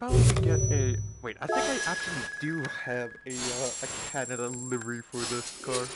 about to get a... Wait, I think I actually do have a Canada livery for this car.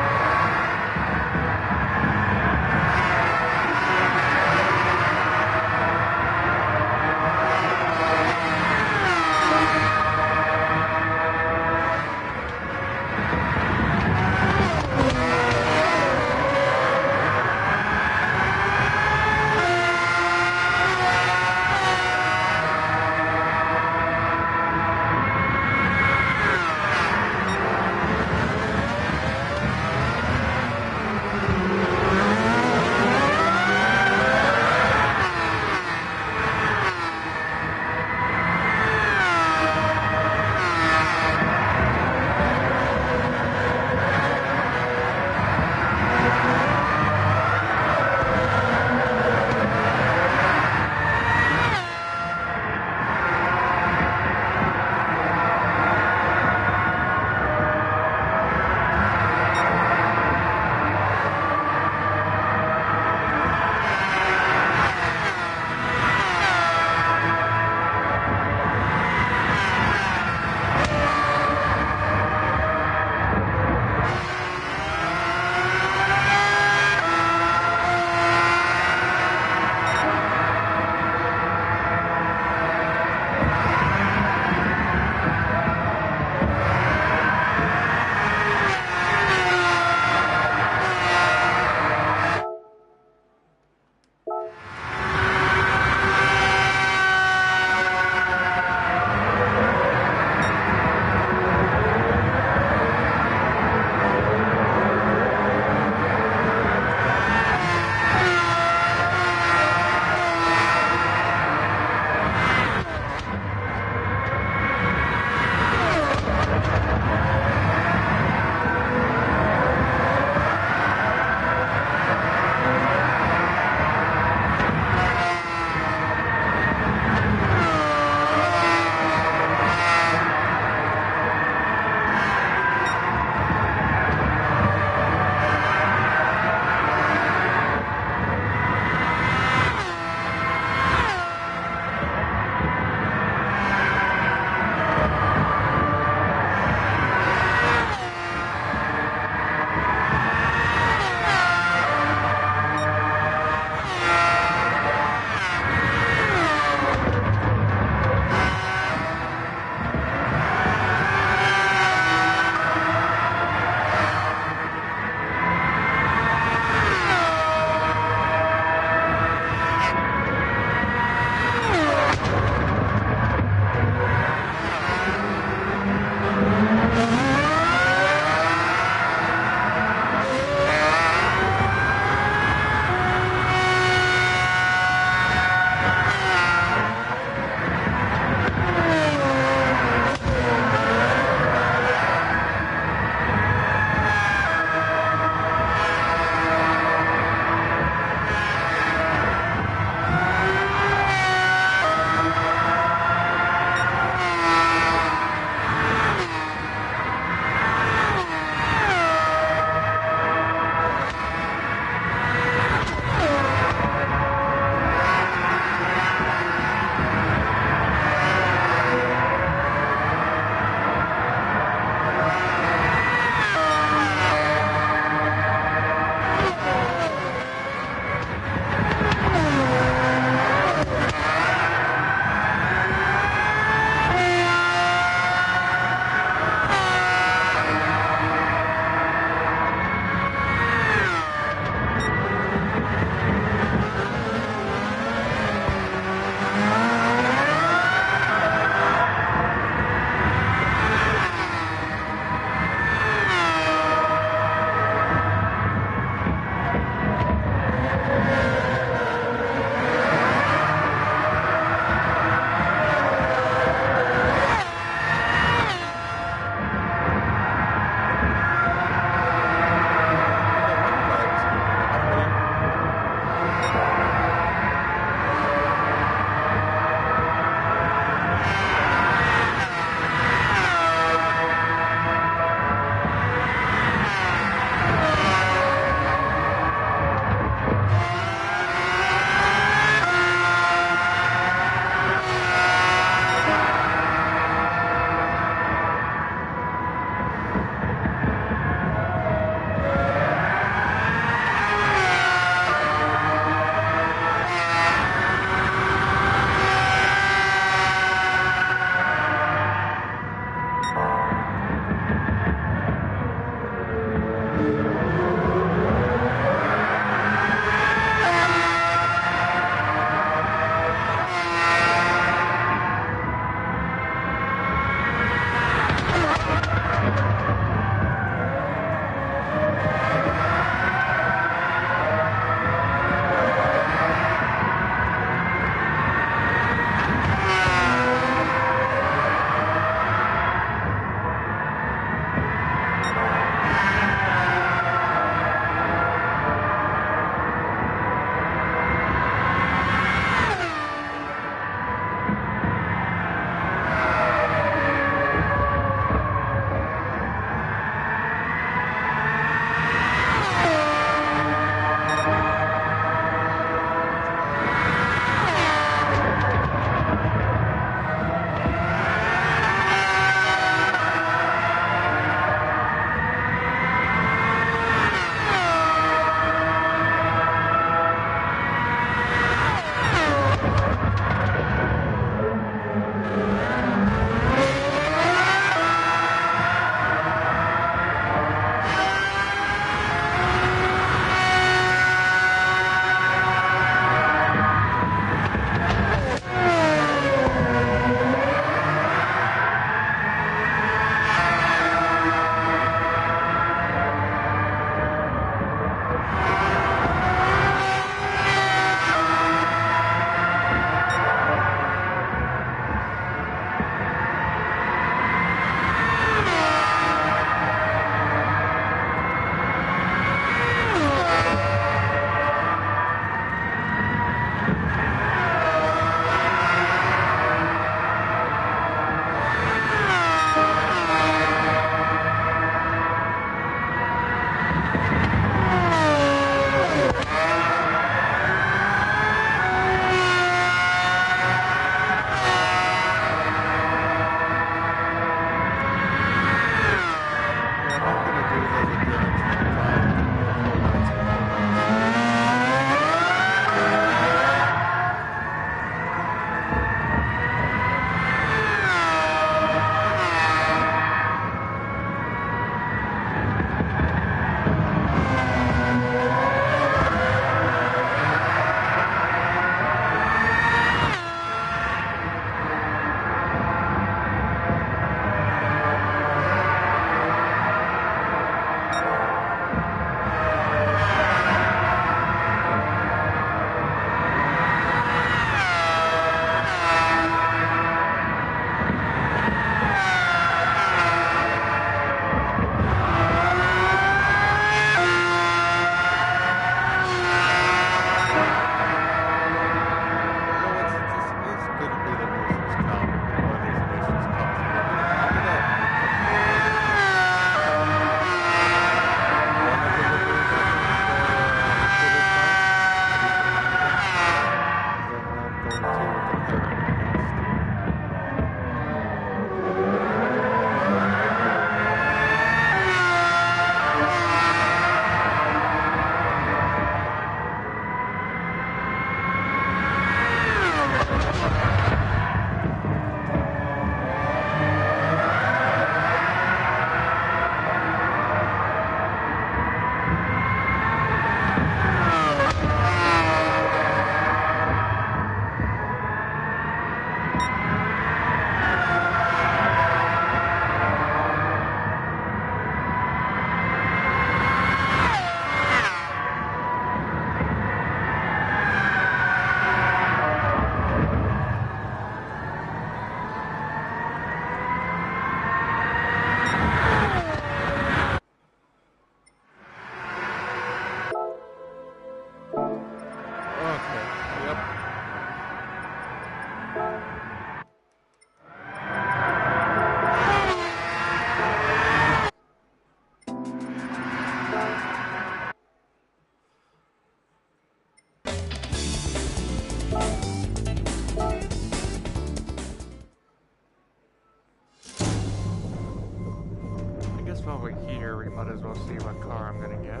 While we're here, we might as well see what car I'm gonna get.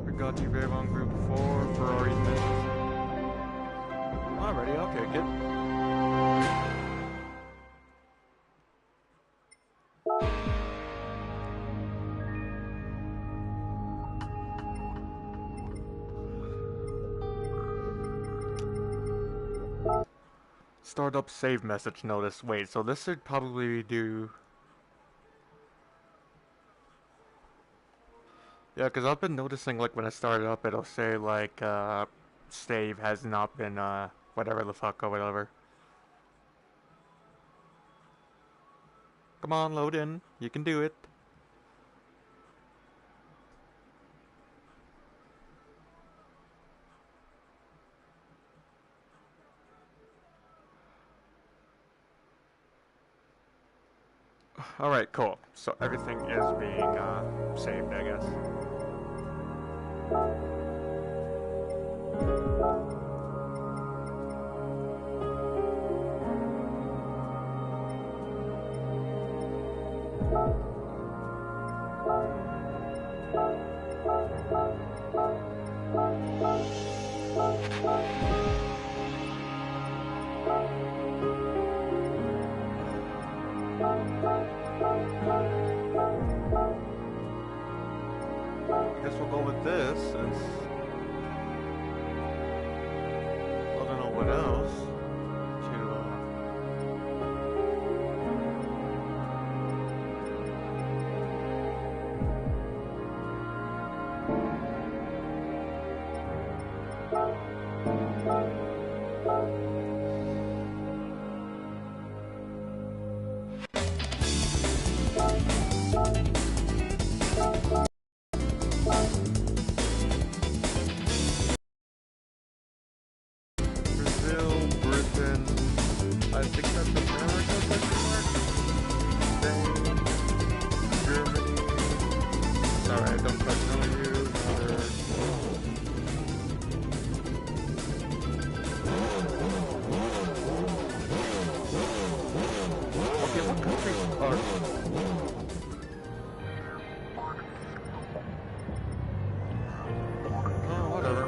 Bugatti Veyron Group 4, Ferrari Benz. Alrighty, I'll kick it. Startup save message notice. Wait, so this should probably do... Yeah, because I've been noticing, like, when I start it up, it'll say, like, save has not been, whatever the fuck or whatever. Come on, load in. You can do it. Alright, cool. So everything is being, saved, I guess. I guess we'll go with this since I don't know what else to. Brazil, Britain, I think that's America, Spain, Germany. Sorry, I don't quite know you. Okay, what countries are... Oh, whatever.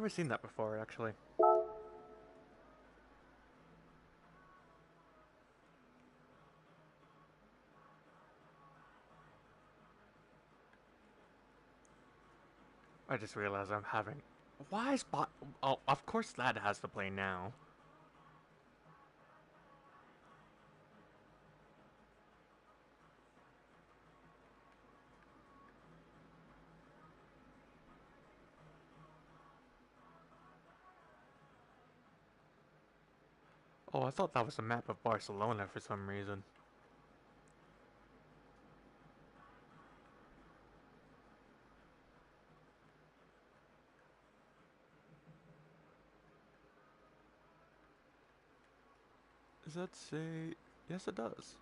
never seen that before, actually. I just realized I'm having... Why is bot... Oh, of course that has to play now. Oh, I thought that was a map of Barcelona for some reason. Does that say... Yes, it does.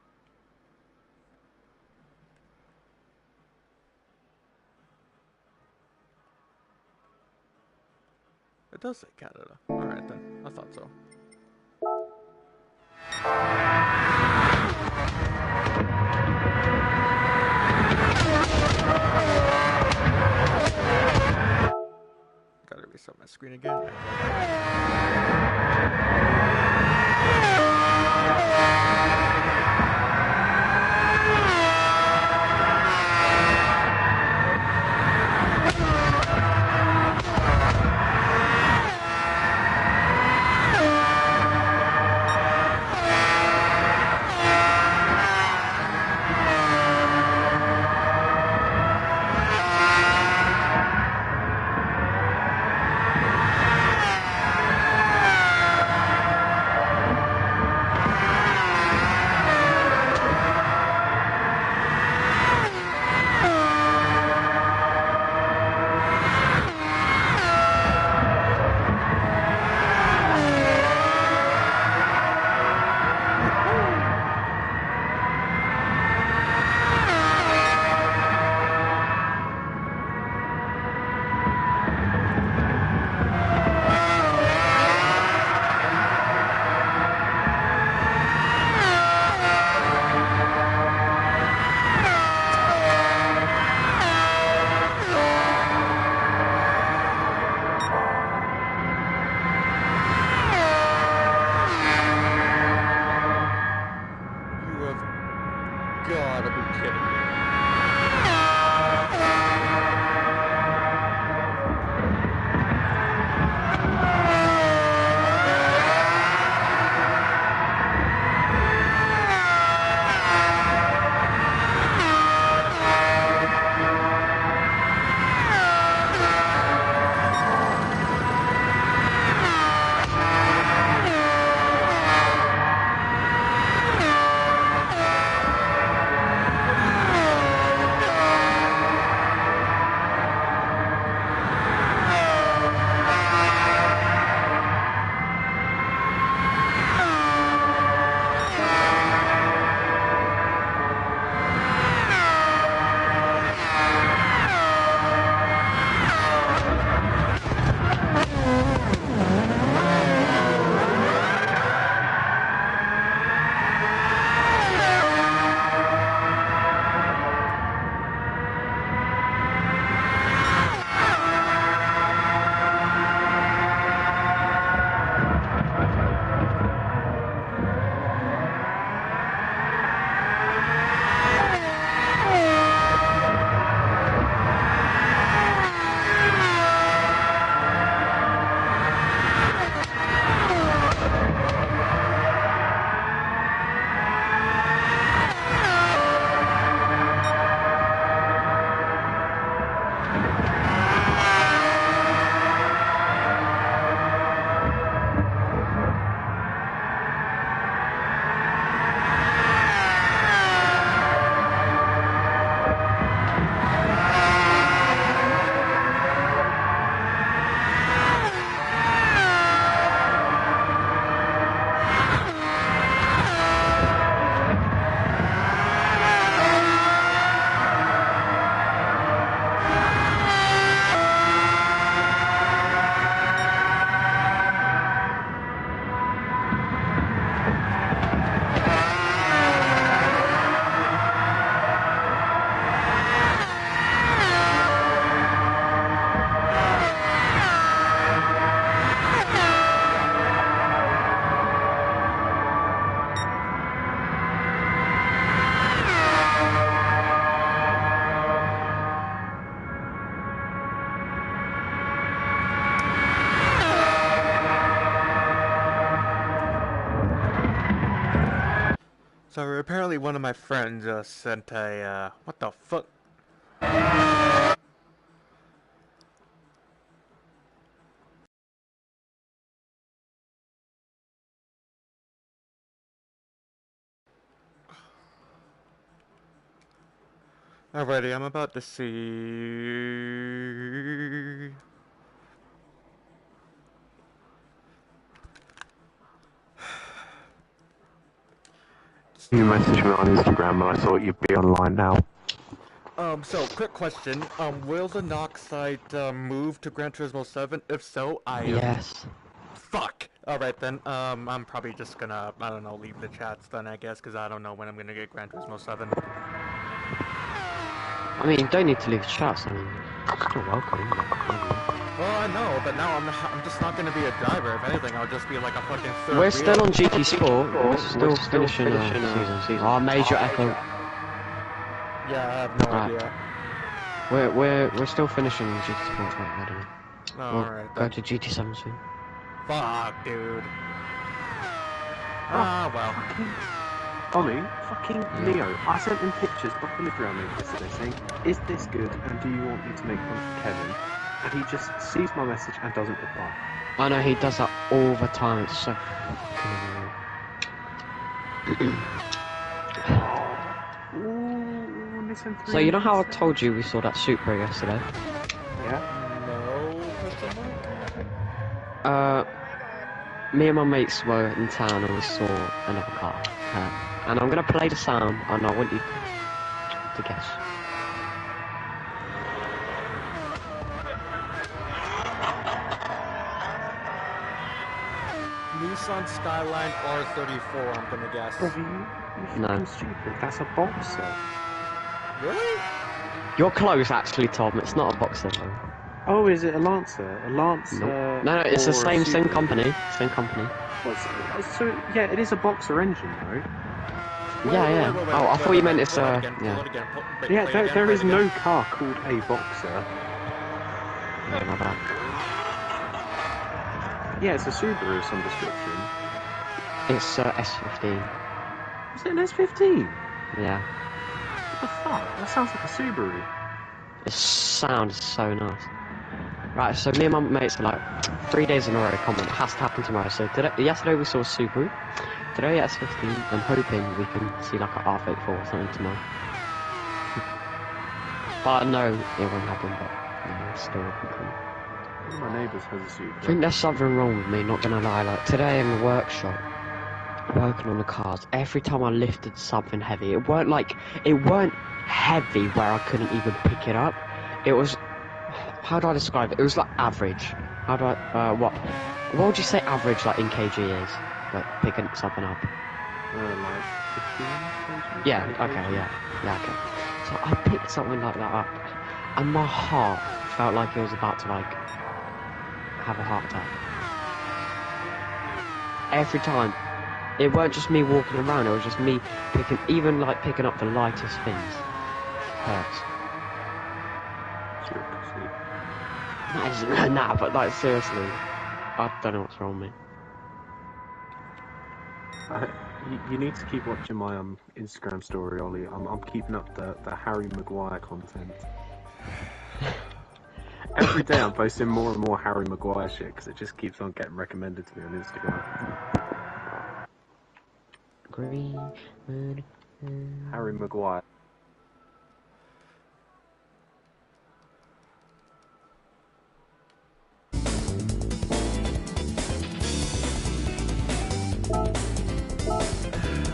It does say Canada. Alright then, I thought so. Gotta reset my screen again. So apparently one of my friends sent a, what the fuck? Alrighty, I'm about to see... You messaged me on Instagram and I thought you'd be online now. So, quick question. Will the Nox site, move to Gran Turismo 7? If so, Yes. Fuck! Alright then, I'm probably just gonna, I don't know, leave the chats then, I guess, because I don't know when I'm gonna get Gran Turismo 7. I mean, you don't need to leave chats, I mean, you're still welcome. Well, I know, but now I'm just not gonna be a driver. If anything, I'll just be like a fucking third We're wheel. still on GT Sport, we're still finishing season. Oh, Major Echo. Yeah, I have no idea. We're still finishing GT Sport, right, I don't know. Oh, We'll alright go then. to GT7 soon. Fuck, dude. Ah, well. Ollie, fucking Leo, I sent him pictures of the livery I made yesterday saying, is this good and do you want me to make one for Kevin? And he just sees my message and doesn't reply. I know, he does that all the time, it's so fucking Ooh, listen So you know how I told you we saw that Supra yesterday? Yeah? No, Me and my mates were in town and we saw another car. And I'm gonna play the sound and I want you to guess. Nissan Skyline R34, I'm gonna guess. Bro, you fucking stupid. That's a Boxer. Really? You're close actually, Tom, it's not a Boxer though. Oh, is it a Lancer? A Lancer? No, it's the or a same Subaru? company. Same company. So, yeah, it is a Boxer engine, though. Yeah. Oh, I thought you meant it's yeah. Yeah, there is no car called a Boxer. Yeah, my bad. Yeah, it's a Subaru of some description. It's S15. Is it an S15? Yeah. What the fuck? That sounds like a Subaru. It sounds so nice. Right, so me and my mates are like 3 days in a row. Come on, it has to happen tomorrow. So yesterday we saw a Subaru. Today S15. I'm hoping we can see like a R34 or something tomorrow. But I know it won't happen. But still can come. One of my neighbours has a Subaru. I think there's something wrong with me. Not gonna lie. Like today in the workshop, working on the cars. Every time I lifted something heavy, it weren't heavy where I couldn't even pick it up. It was. How do I describe it? It was like average. How do I, what would you say average like in kg is? Like picking something up. Like 15 kg? Yeah, okay, yeah, okay. So I picked something like that up, and my heart felt like it was about to like, have a heart attack. Every time. It weren't just me walking around, it was just me picking up the lightest things. Hurts. Nah, but like seriously, I don't know what's wrong with me. You need to keep watching my Instagram story, Ollie. I'm keeping up the Harry Maguire content. Every day I'm posting more and more Harry Maguire shit because it just keeps on getting recommended to me on Instagram. Green. Harry Maguire.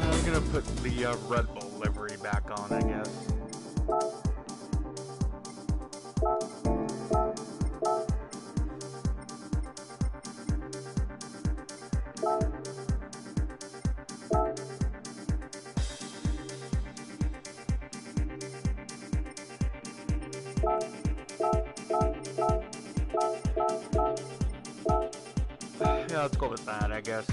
I'm gonna put the Red Bull livery back on, I guess. Yeah, let's go with that, I guess.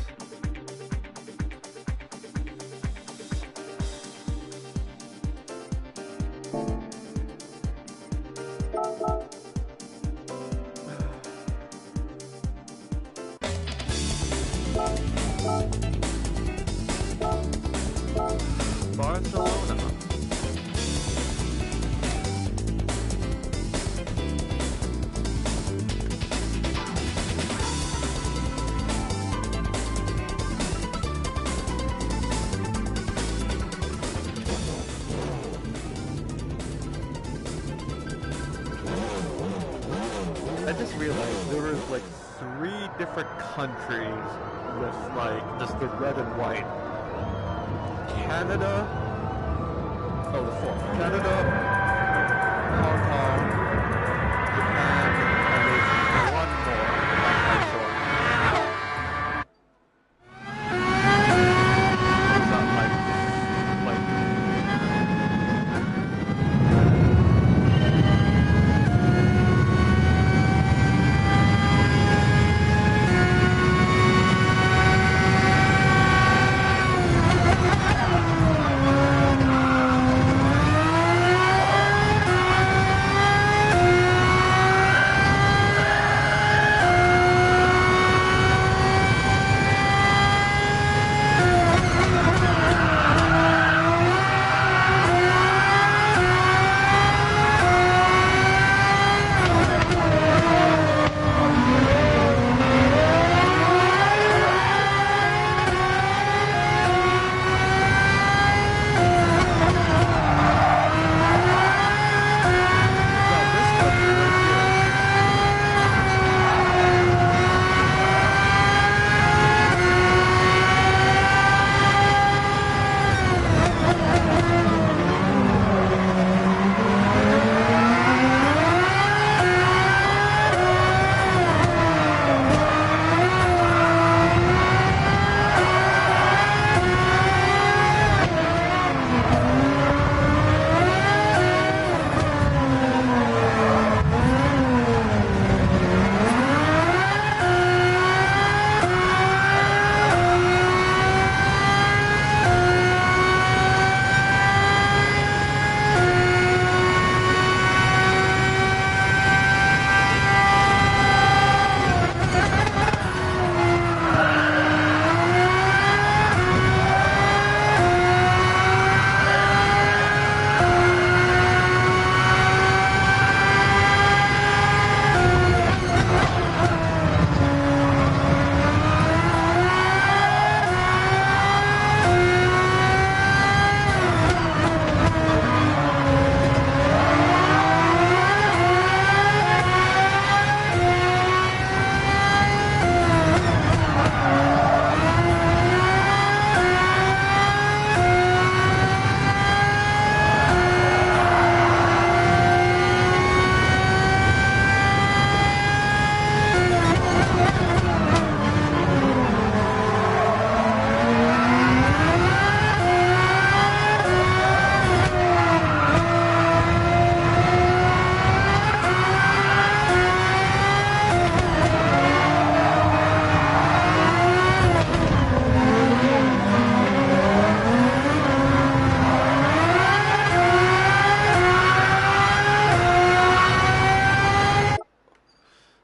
Barcelona. I just realized there was like 3 different countries with like just the red and white. Canada. Oh, the 4th. Canada, Hong Kong, Japan, and there's one more. I'm not quite sure. What's that like?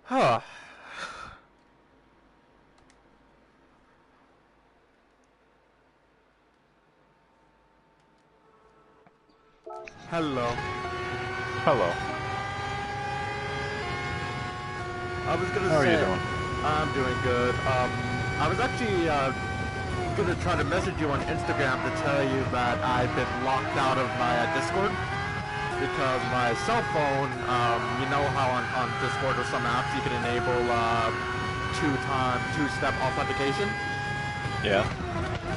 Huh. Hello. Hello. I was gonna How are say, you doing? I'm doing good. I was actually gonna try to message you on Instagram to tell you that I've been locked out of my Discord because my cell phone, you know how on Discord or some apps you can enable two-step authentication. Yeah.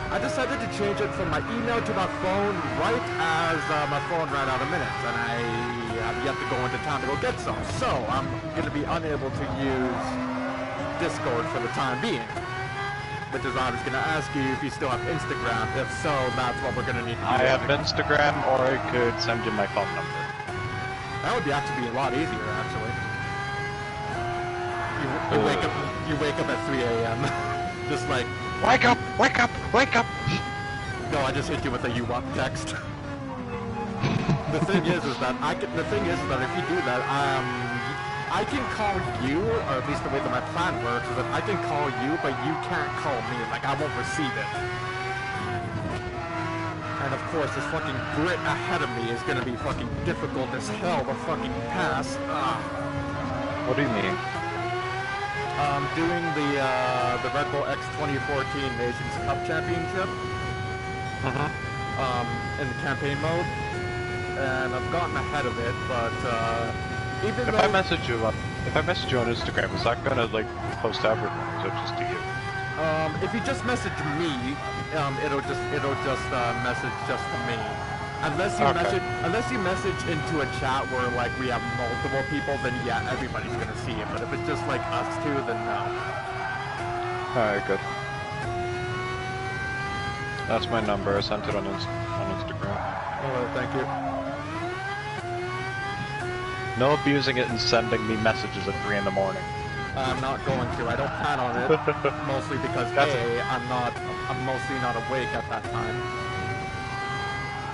I decided to change it from my email to my phone right as my phone ran out of minutes, and I have yet to go into town to go get some. So I'm going to be unable to use Discord for the time being. Which is why I was going to ask you if you still have Instagram. If so, that's what we're going to need to do. I have Instagram, or I could send you my phone number. That would be actually be a lot easier, actually. You wake up at 3 a.m. Just like, wake up! Wake up! Wake up! no, I just hit you with a you up text. The thing is that if you do that, I can call you, or at least the way that my plan works is that I can call you, but you can't call me. Like, I won't receive it. And of course, this fucking Brit ahead of me is gonna be fucking difficult as hell to fucking pass. What do you mean? Doing the Red Bull X 2014 Nations Cup Championship. In the campaign mode, and I've gotten ahead of it, but even If though I message you on Instagram, is that gonna like post to everyone, or is it just to you? if you just message me, it'll just message just to me. Unless you message into a chat where like we have multiple people, then yeah, everybody's gonna see it. But if it's just like us two, then no. Alright, good. That's my number. I sent it on Instagram. Oh, thank you. No abusing it and sending me messages at 3 in the morning. I'm not going to. I don't plan on it. Mostly because I'm mostly not awake at that time.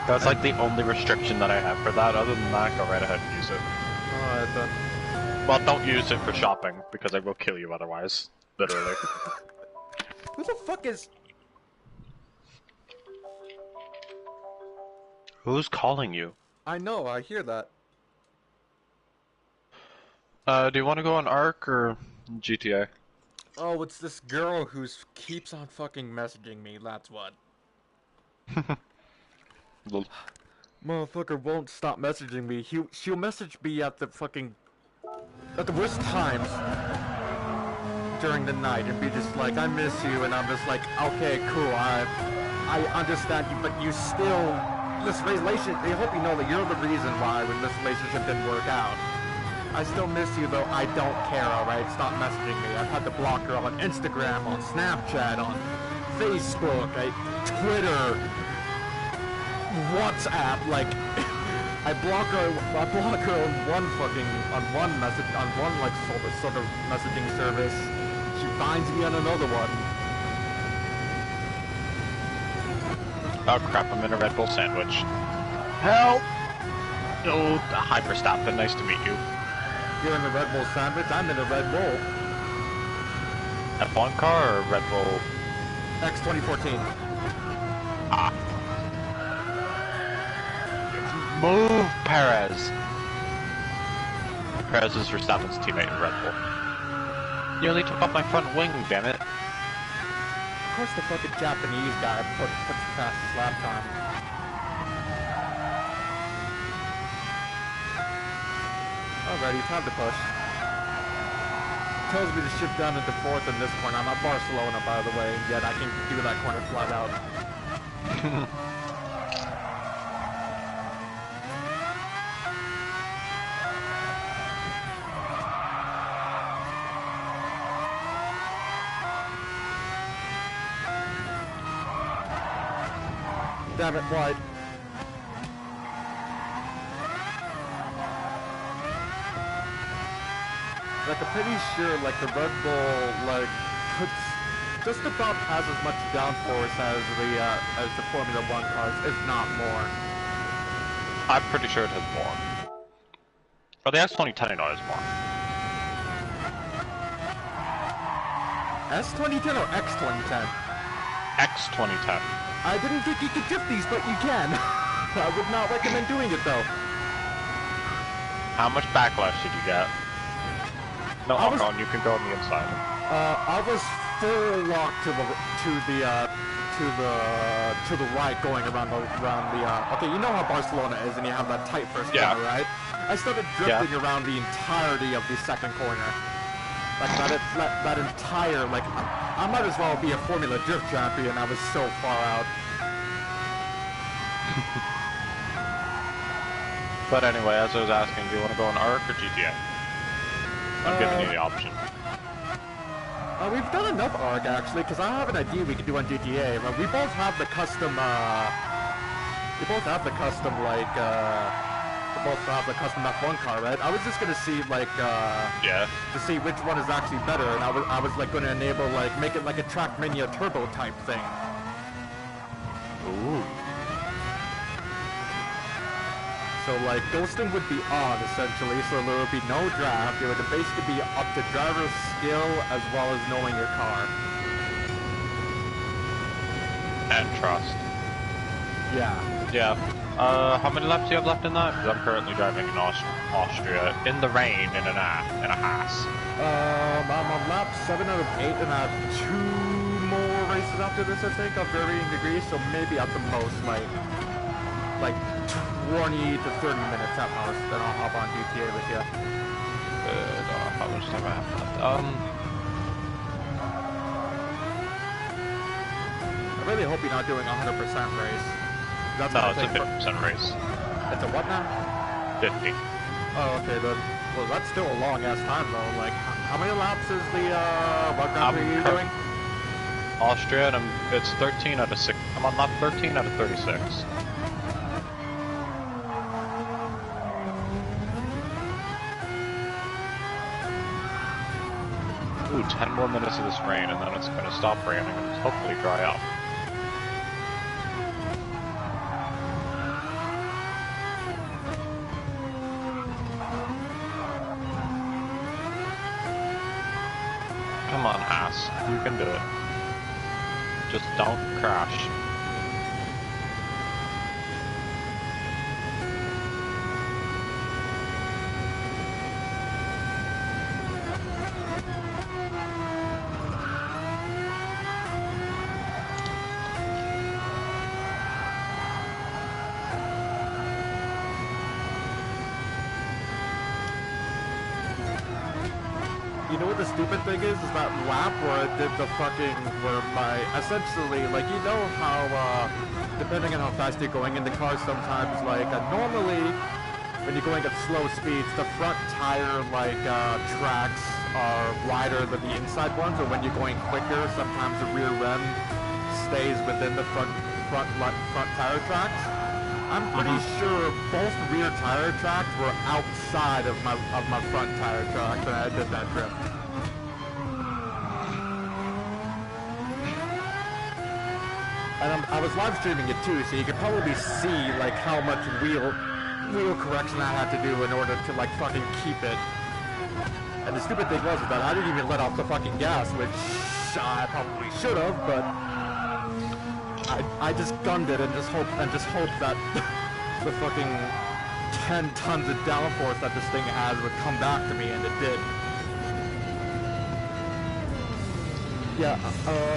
That's like the only restriction that I have for that. Other than that, go right ahead and use it. Alright then. Well, don't use it for shopping, because I will kill you otherwise. Literally. Who the fuck is... Who's calling you? I know, I hear that. Do you want to go on Ark or GTA? Oh, it's this girl who keeps on fucking messaging me, that's what. Motherfucker won't stop messaging me. She'll message me at the worst times during the night and be just like, I miss you, and I'm just like, okay, cool, I understand you, but you still, this relationship, I hope you know that you're the reason why when this relationship didn't work out. I still miss you, though I don't care, alright? Stop messaging me. I've had to block her on Instagram, on Snapchat, on Facebook, Twitter, WhatsApp, like, I block her on one message, on one, like, sort of messaging service. She finds me on another one. Oh crap, I'm in a Red Bull sandwich. Help! Oh, hi Verstappen, nice to meet you. You're in a Red Bull sandwich, I'm in a Red Bull. F1 car or Red Bull? X 2014. Ah. Move, Perez! Perez is Verstappen's teammate in Red Bull. You only took off my front wing, damn it. Of course the fucking Japanese guy puts the fastest lap time. Alrighty, time to push. Tells me to shift down into fourth in this corner. I'm at Barcelona, by the way, and yet I can do that corner flat out. Damn it, wide. Like, I'm pretty sure, like, the Red Bull, like, puts just about has as much downforce as the Formula 1 cars, if not more. I'm pretty sure it has more. Oh, the S2010 has more. S2010 or X2010? X2010. I didn't think you could drift these, but you can. I would not recommend doing it, though. How much backlash did you get? No, Alcon, you can go on the inside. I was full lock to the right, going around the. Okay, you know how Barcelona is, and you have that tight first corner, right? I started drifting around the entirety of the second corner. Like that entire, like, I might as well be a Formula Drift champion. I was so far out. But anyway, as I was asking, do you want to go on Ark or GTA? I'm giving you the option. We've done enough ARG actually, because I have an idea we could do on GTA. We both have the custom, F1 car, right? I was just gonna see, like, to see which one is actually better, and I was like gonna enable, like, make it like a Trackmania turbo type thing. Ooh. So, like, ghosting would be on, essentially, so there would be no draft. It would basically be up to driver's skill as well as knowing your car. And trust. Yeah. Yeah. How many laps do you have left in that? 'Cause I'm currently driving in Austria in the rain in a Haas. I'm on lap 7 out of 8, and I have 2 more races after this, I think, of varying degrees, so maybe at the most, like 20 to 30 minutes at most, then I'll hop on GTA with you. Good. How much time I have left? I really hope you're not doing a 100% race. That's No, gonna it's a take 50% race. It's a what now? 50. Oh, okay, then. Well, that's still a long-ass time, though. Like, how many laps is the, what Grand Prix are you doing? Austria, and it's 13 out of 6. I'm on lap 13 out of 36. Ooh, 10 more minutes of this rain, and then it's going to stop raining and hopefully dry up. Come on, Haas. You can do it. Just don't crash. You know what the stupid thing is that lap where I did the fucking, essentially, like, you know how, depending on how fast you're going in the car, sometimes, like, normally, when you're going at slow speeds, the front tire, like, tracks are wider than the inside ones, or when you're going quicker, sometimes the rear end stays within the front tire tracks. I'm pretty sure both rear tire tracks were outside of my front tire tracks when I did that trip. And I was live streaming it too, so you could probably see like how much wheel correction I had to do in order to like fucking keep it. And the stupid thing was that I didn't even let off the fucking gas, which I probably should have, but I just gunned it and just hope that the fucking 10 tons of downforce that this thing has would come back to me, and it did. Yeah,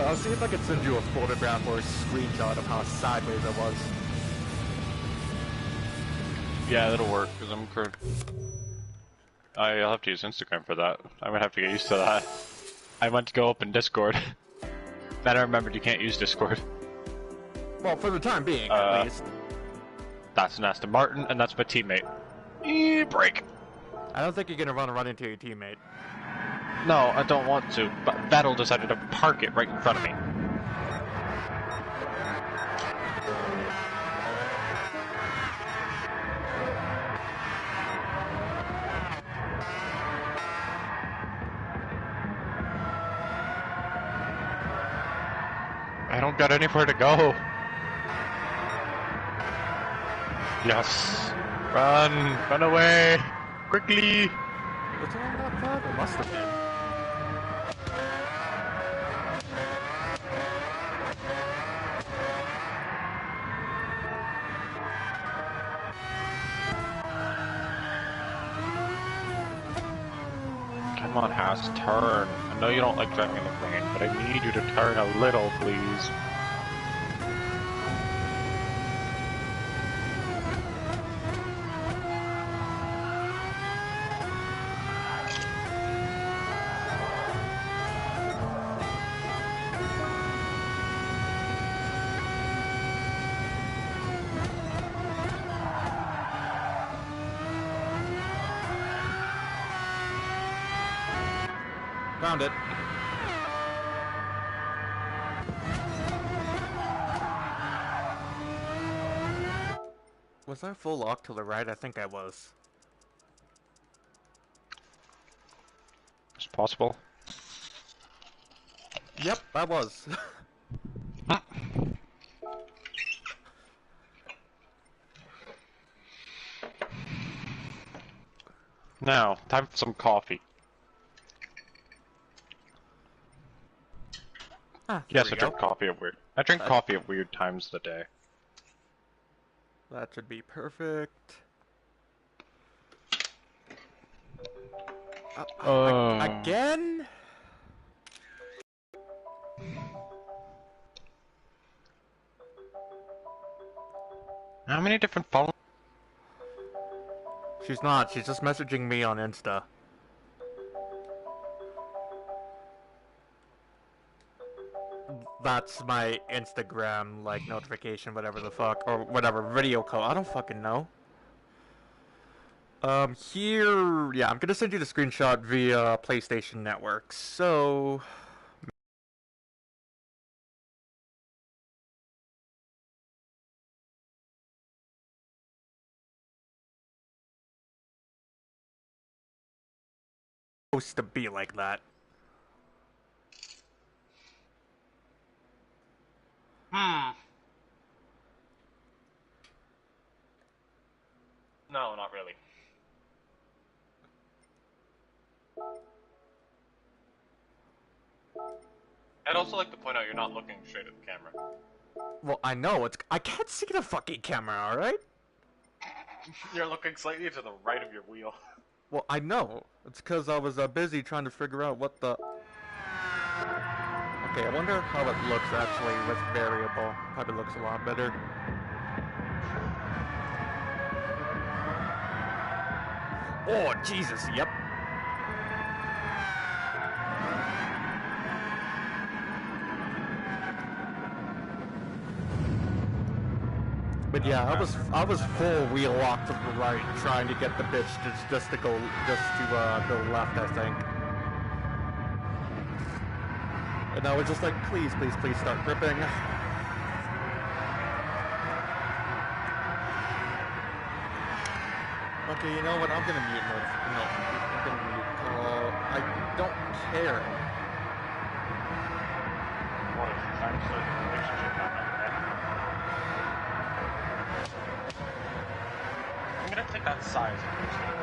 I'll see if I can send you a photograph or a screenshot of how sideways I was. Yeah, that'll work, because I'll have to use Instagram for that. I'm gonna have to get used to that. I went to go open Discord. Then I remembered you can't use Discord. Well, for the time being, at least. That's an Aston Martin, and that's my teammate. Break! I don't think you're gonna run into your teammate. No, I don't want to, but Vettel decided to park it right in front of me. I don't got anywhere to go. Yes. Run away, quickly. Was it on that 5? It must have been. Come on, Haas, turn. I know you don't like driving in the rain, but I need you to turn a little, please. Found it. Was I full lock to the right? I think I was. It's possible. Yep, I was. Now, time for some coffee. Ah, Yes, I there we drink go. coffee at weird. I drink coffee at weird times of the day. That should be perfect. Again? How many different phones? She's not. She's just messaging me on Insta. That's my Instagram, like, notification, whatever the fuck. Or whatever, video call. I don't fucking know. Here... Yeah, I'm gonna send you the screenshot via PlayStation Network. So... supposed to be like that. No, not really. I'd also like to point out you're not looking straight at the camera. Well, I know, I can't see the fucking camera, alright? You're looking slightly to the right of your wheel. Well, I know. It's because I was busy trying to figure out what the... Okay, I wonder how it looks actually with variable. Probably looks a lot better. Oh, Jesus, yep. But yeah, I was full wheel lock to the right, trying to get the bitch just to go left, I think. And I was just like, please, please, please start gripping. Okay, you know what? I'm gonna mute mode. No, I'm gonna mute call. I don't care. What if it's time to start the relationship back on I'm gonna take that size and I'm just gonna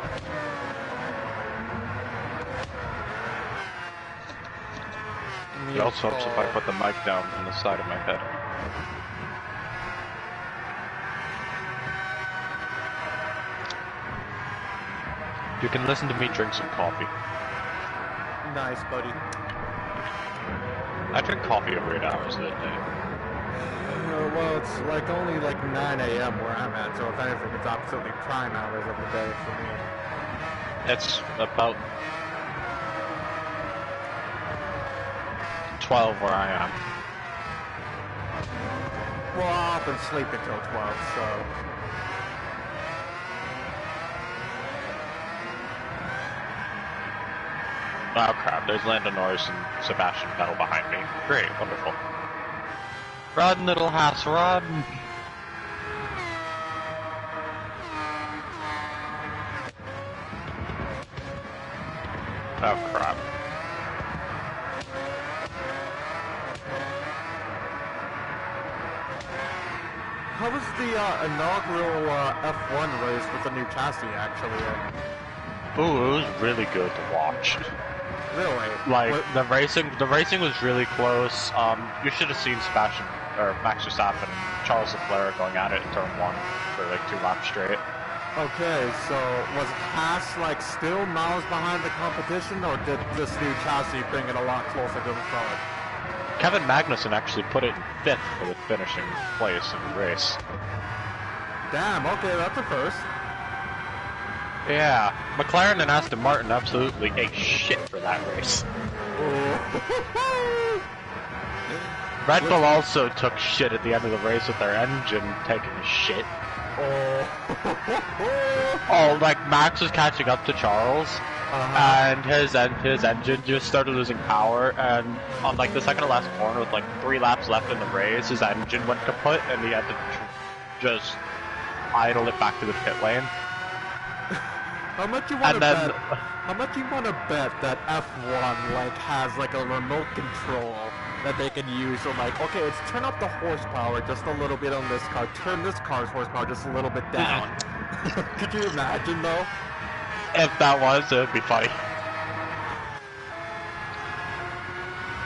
It also helps if I put the mic down on the side of my head. You can listen to me drink some coffee. Nice, buddy. I drink coffee every 8 hours of the day. Well, it's like only like 9 a.m. where I'm at, so if anything, it's absolutely prime hours of the day for me. It's about 12 where I am. Well, I'll often sleep until 12, so... Oh crap, there's Lando Norris and Sebastian Vettel behind me. Great, wonderful. Run, little Haas, run! Oh crap. How was the inaugural F1 race with the new chassis, actually? Ooh, it was really good to watch. Really? Like, What? the racing was really close. You should have seen Sebastian, or Max Verstappen and Charles Leclerc going at it in turn 1 for like 2 laps straight. Okay, so was Haas like still miles behind the competition, or did this new chassis bring it a lot closer to the front? Kevin Magnussen actually put it in 5th for the finishing place in the race. Damn, okay, that's a first. Yeah, McLaren and Aston Martin absolutely ate shit for that race. Red Bull also took shit at the end of the race with their engine taking a shit. Oh, like Max was catching up to Charles, and his engine just started losing power, and on like the second to last corner with like 3 laps left in the race, his engine went kaput, and he had to just idle it back to the pit lane. How much you want to bet? How much you want to bet that F1 like has like a remote control that they can use? So like, okay, let's turn up the horsepower just a little bit on this car. Turn this car's horsepower just a little bit down. Could you imagine though? If that was, it would be funny.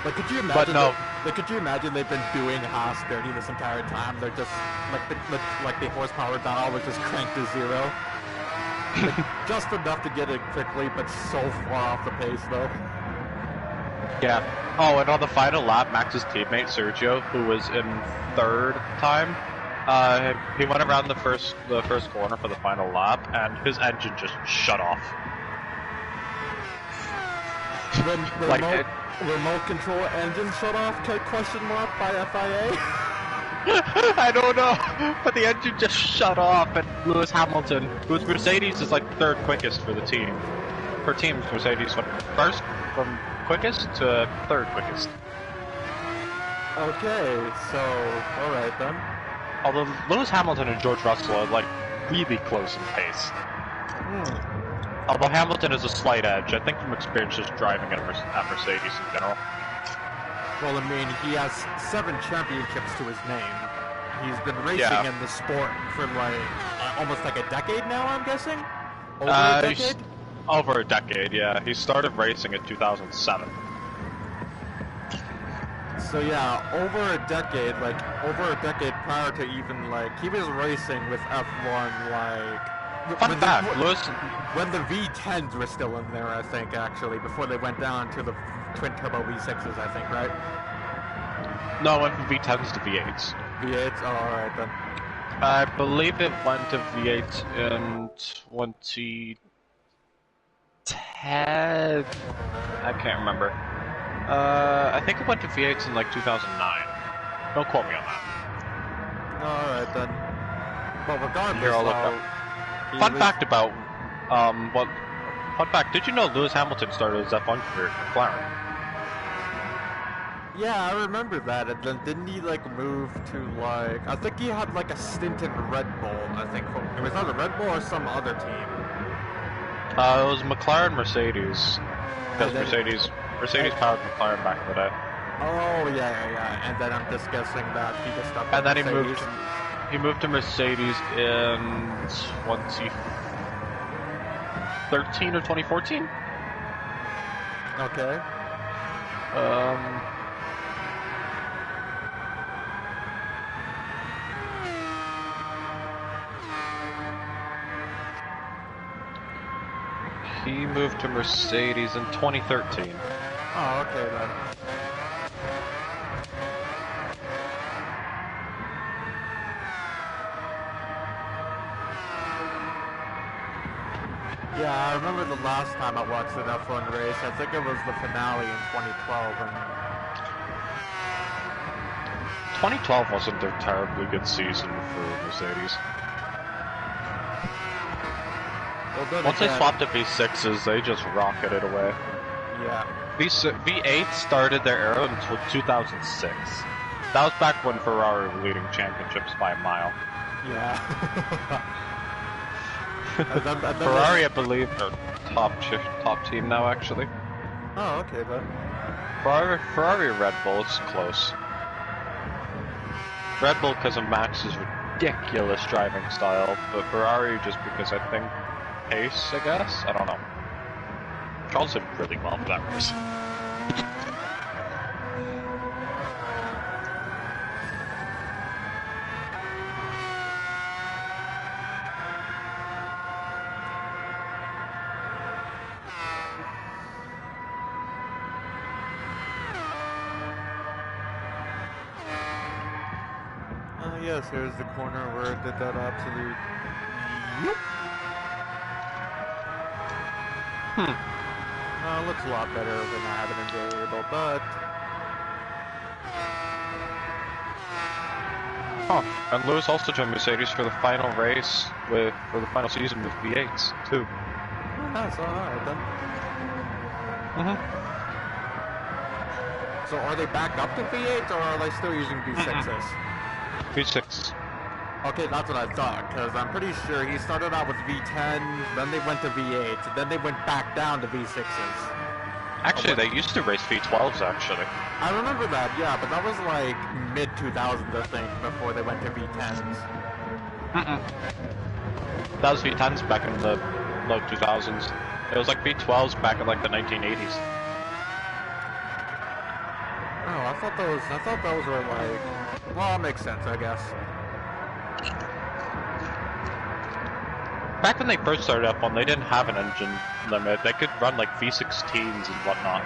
Like, could you imagine? But no. Like, could you imagine they've been doing Haas dirty this entire time? They're just like the horsepower dial was just cranked to 0. Like, just enough to get it quickly, but so far off the pace though. Yeah. Oh, and on the final lap, Max's teammate Sergio, who was in 3rd time, he went around the first corner for the final lap, and his engine just shut off. Remote control engine shut off? Question mark by FIA? I don't know, but the engine just shut off, and Lewis Hamilton, whose Mercedes is like 3rd quickest for the team. For teams, Mercedes went first from quickest to 3rd quickest. Okay, so alright then. Although Lewis Hamilton and George Russell are like really close in pace. Although Hamilton has a slight edge, I think from experience just driving at Mercedes in general. Well, I mean, he has 7 championships to his name. He's been racing in the sport for like almost like a decade now, I'm guessing? Over a decade? Over a decade, yeah. He started racing in 2007. So yeah, over a decade prior to even like, he was racing with F1 like... Fun fact, Lewis... When the V10s were still in there, I think, actually, before they went down to the twin-turbo V6s, I think, right? No, it went from V10s to V8s. V8s? Oh, alright then. I believe it went to V8 in 2010... I can't remember. I think it went to V8s in like 2009. Don't quote me on that. Alright then. Well, regardless, Here, I'll look up. Fun fact about, fun fact, did you know Lewis Hamilton started his F1 career at McLaren? Yeah, I remember that, and then didn't he, like, move to, like, I think he had, like, a stint in Red Bull, I think. It was either Red Bull or some other team. It was McLaren Mercedes, because Mercedes powered McLaren back in the day. Oh, yeah, and then I'm just guessing that he just stopped and then Mercedes. he moved to Mercedes in 2013 or 2014. Okay. He moved to Mercedes in 2013. Oh, okay then. Yeah, I remember the last time I watched an F1 race. I think it was the finale in 2012. And 2012 wasn't a terribly good season for Mercedes. well, Once they swapped to V6s, they just rocketed away. Yeah. V8 started their era until 2006. That was back when Ferrari were leading championships by a mile. Yeah. and then Ferrari, I believe, are top team now, actually. Oh, okay then. Ferrari Red Bull is close. Red Bull because of Max's ridiculous driving style, but Ferrari just because I think pace, I guess? I don't know. Charles did really well for that race. Yes, here's the corner where it did that absolute... Yep. Looks a lot better than I have it in variable, but... And Lewis also joined Mercedes for the final race for the final season with V8s too. Oh, nice, alright then. So are they back up to V8s, or are they still using V6s? V6. Okay, that's what I thought, because I'm pretty sure he started out with V10s, then they went to V8s, then they went back down to V6s. Actually, they used to race V12s, actually. I remember that, yeah, but that was like mid-2000s, I think, before they went to V10s. That was V10s back in the low 2000s. It was like V12s back in like the 1980s. Oh, I I thought those were like, well, it makes sense, I guess. Back when they first started F1, they didn't have an engine limit. They could run like V16s and whatnot.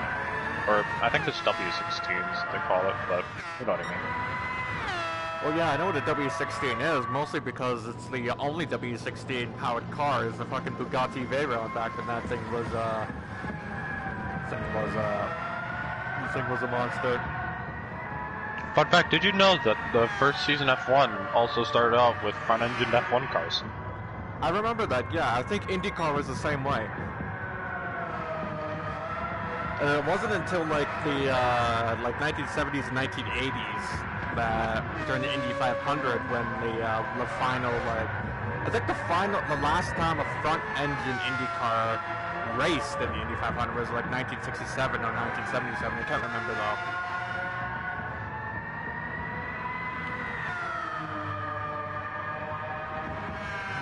Or, I think it's W16s, they call it, but you know what I mean. Well, yeah, I know what a W16 is, mostly because it's the only W16 powered car is the fucking Bugatti Veyron back when that thing was a monster. Fun fact, did you know that the first season F1 also started out with front-engine F1 cars? I remember that, yeah. I think IndyCar was the same way. And it wasn't until like the 1970s and 1980s that during the Indy 500 when the final I think the last time a front-engine IndyCar raced in the Indy 500 was like 1967 or 1977. I can't remember though.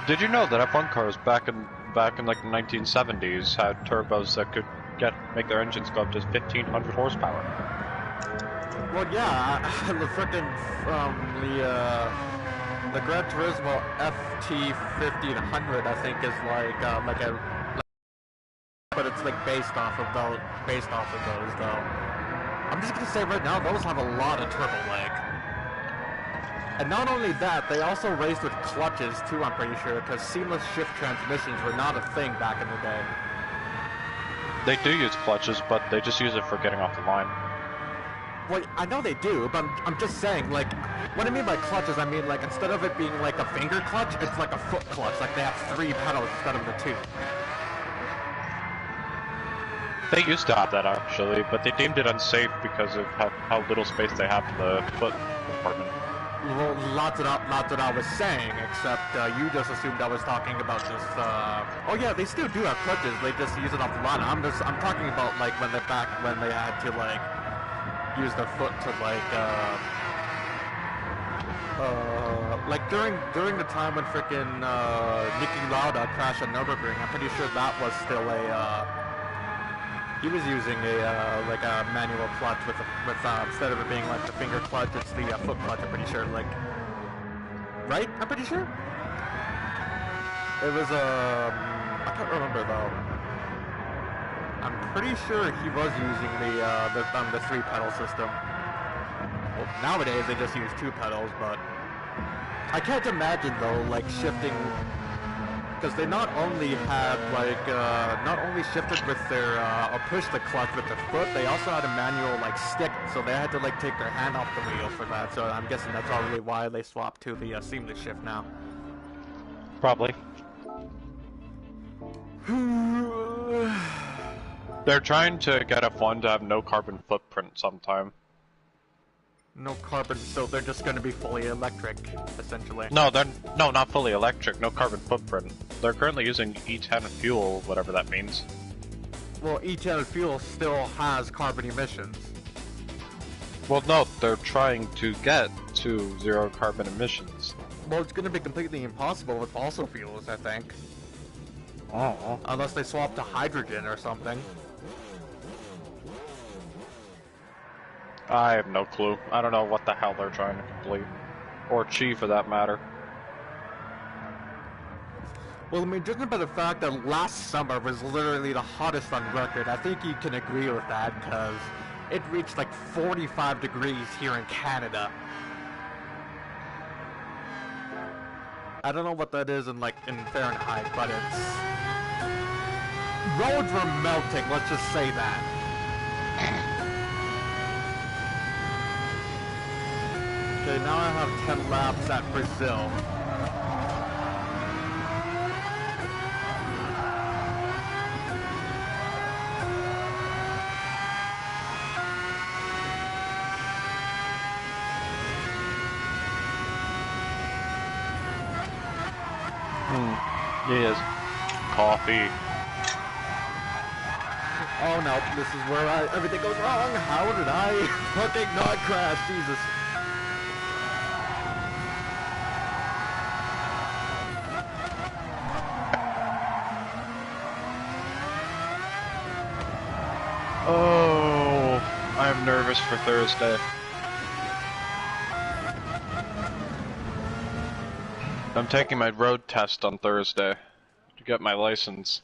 Did you know that F1 cars back in like the 1970s had turbos that could make their engines go up to 1,500 horsepower? Well, yeah, the frickin' the Gran Turismo FT1500 I think is but it's like based off of those though. I'm just gonna say right now those have a lot of turbo lag. And not only that, they also raced with clutches too, I'm pretty sure, because seamless shift transmissions were not a thing back in the day. They do use clutches, but they just use it for getting off the line. Well, I know they do, but I'm just saying, like, what I mean by clutches, I mean, like, instead of it being like a finger clutch, it's like a foot clutch, like they have 3 pedals instead of the 2. They used to have that actually, but they deemed it unsafe because of how little space they have in the foot compartment. Well, not what I was saying, except you just assumed I was talking about just, oh yeah, they still do have clutches, they just use it off the line. I'm talking about, like, when they had to, like, use their foot to, like, during the time when frickin', Niki Lauda crashed at Nürburgring, I'm pretty sure that was still he was using like a manual clutch with instead of it being like the finger clutch, it's the foot clutch. I'm pretty sure, like, right? I'm pretty sure. It was I can't remember though. I'm pretty sure he was using the 3 pedal system. Well, nowadays they just use 2 pedals, but I can't imagine though, like, shifting. Because they not only had, like, not only shifted with their, or pushed the clutch with their foot, they also had a manual, like, stick, so they had to, like, take their hand off the wheel for that, so I'm guessing that's probably why they swapped to the seamless shift now. Probably. They're trying to get F1 to have no carbon footprint sometime. No carbon, so they're just going to be fully electric, essentially. No, not fully electric, no carbon footprint. They're currently using E10 fuel, whatever that means. Well, E10 fuel still has carbon emissions. Well, no, they're trying to get to 0 carbon emissions. Well, it's going to be completely impossible with fossil fuels, I think. Oh. Unless they swap to hydrogen or something. I have no clue. I don't know what the hell they're trying to complete. Or achieve, for that matter. Well, I mean, judging by the fact that last summer was literally the hottest on record, I think you can agree with that, because it reached like 45 degrees here in Canada. I don't know what that is in, like, in Fahrenheit, but it's... roads were melting, let's just say that. Okay, now I have 10 laps at Brazil. Yes. Coffee. Oh no, this is where everything goes wrong. How did I fucking not crash? Jesus. Oh, I'm nervous for Thursday. I'm taking my road test on Thursday to get my license.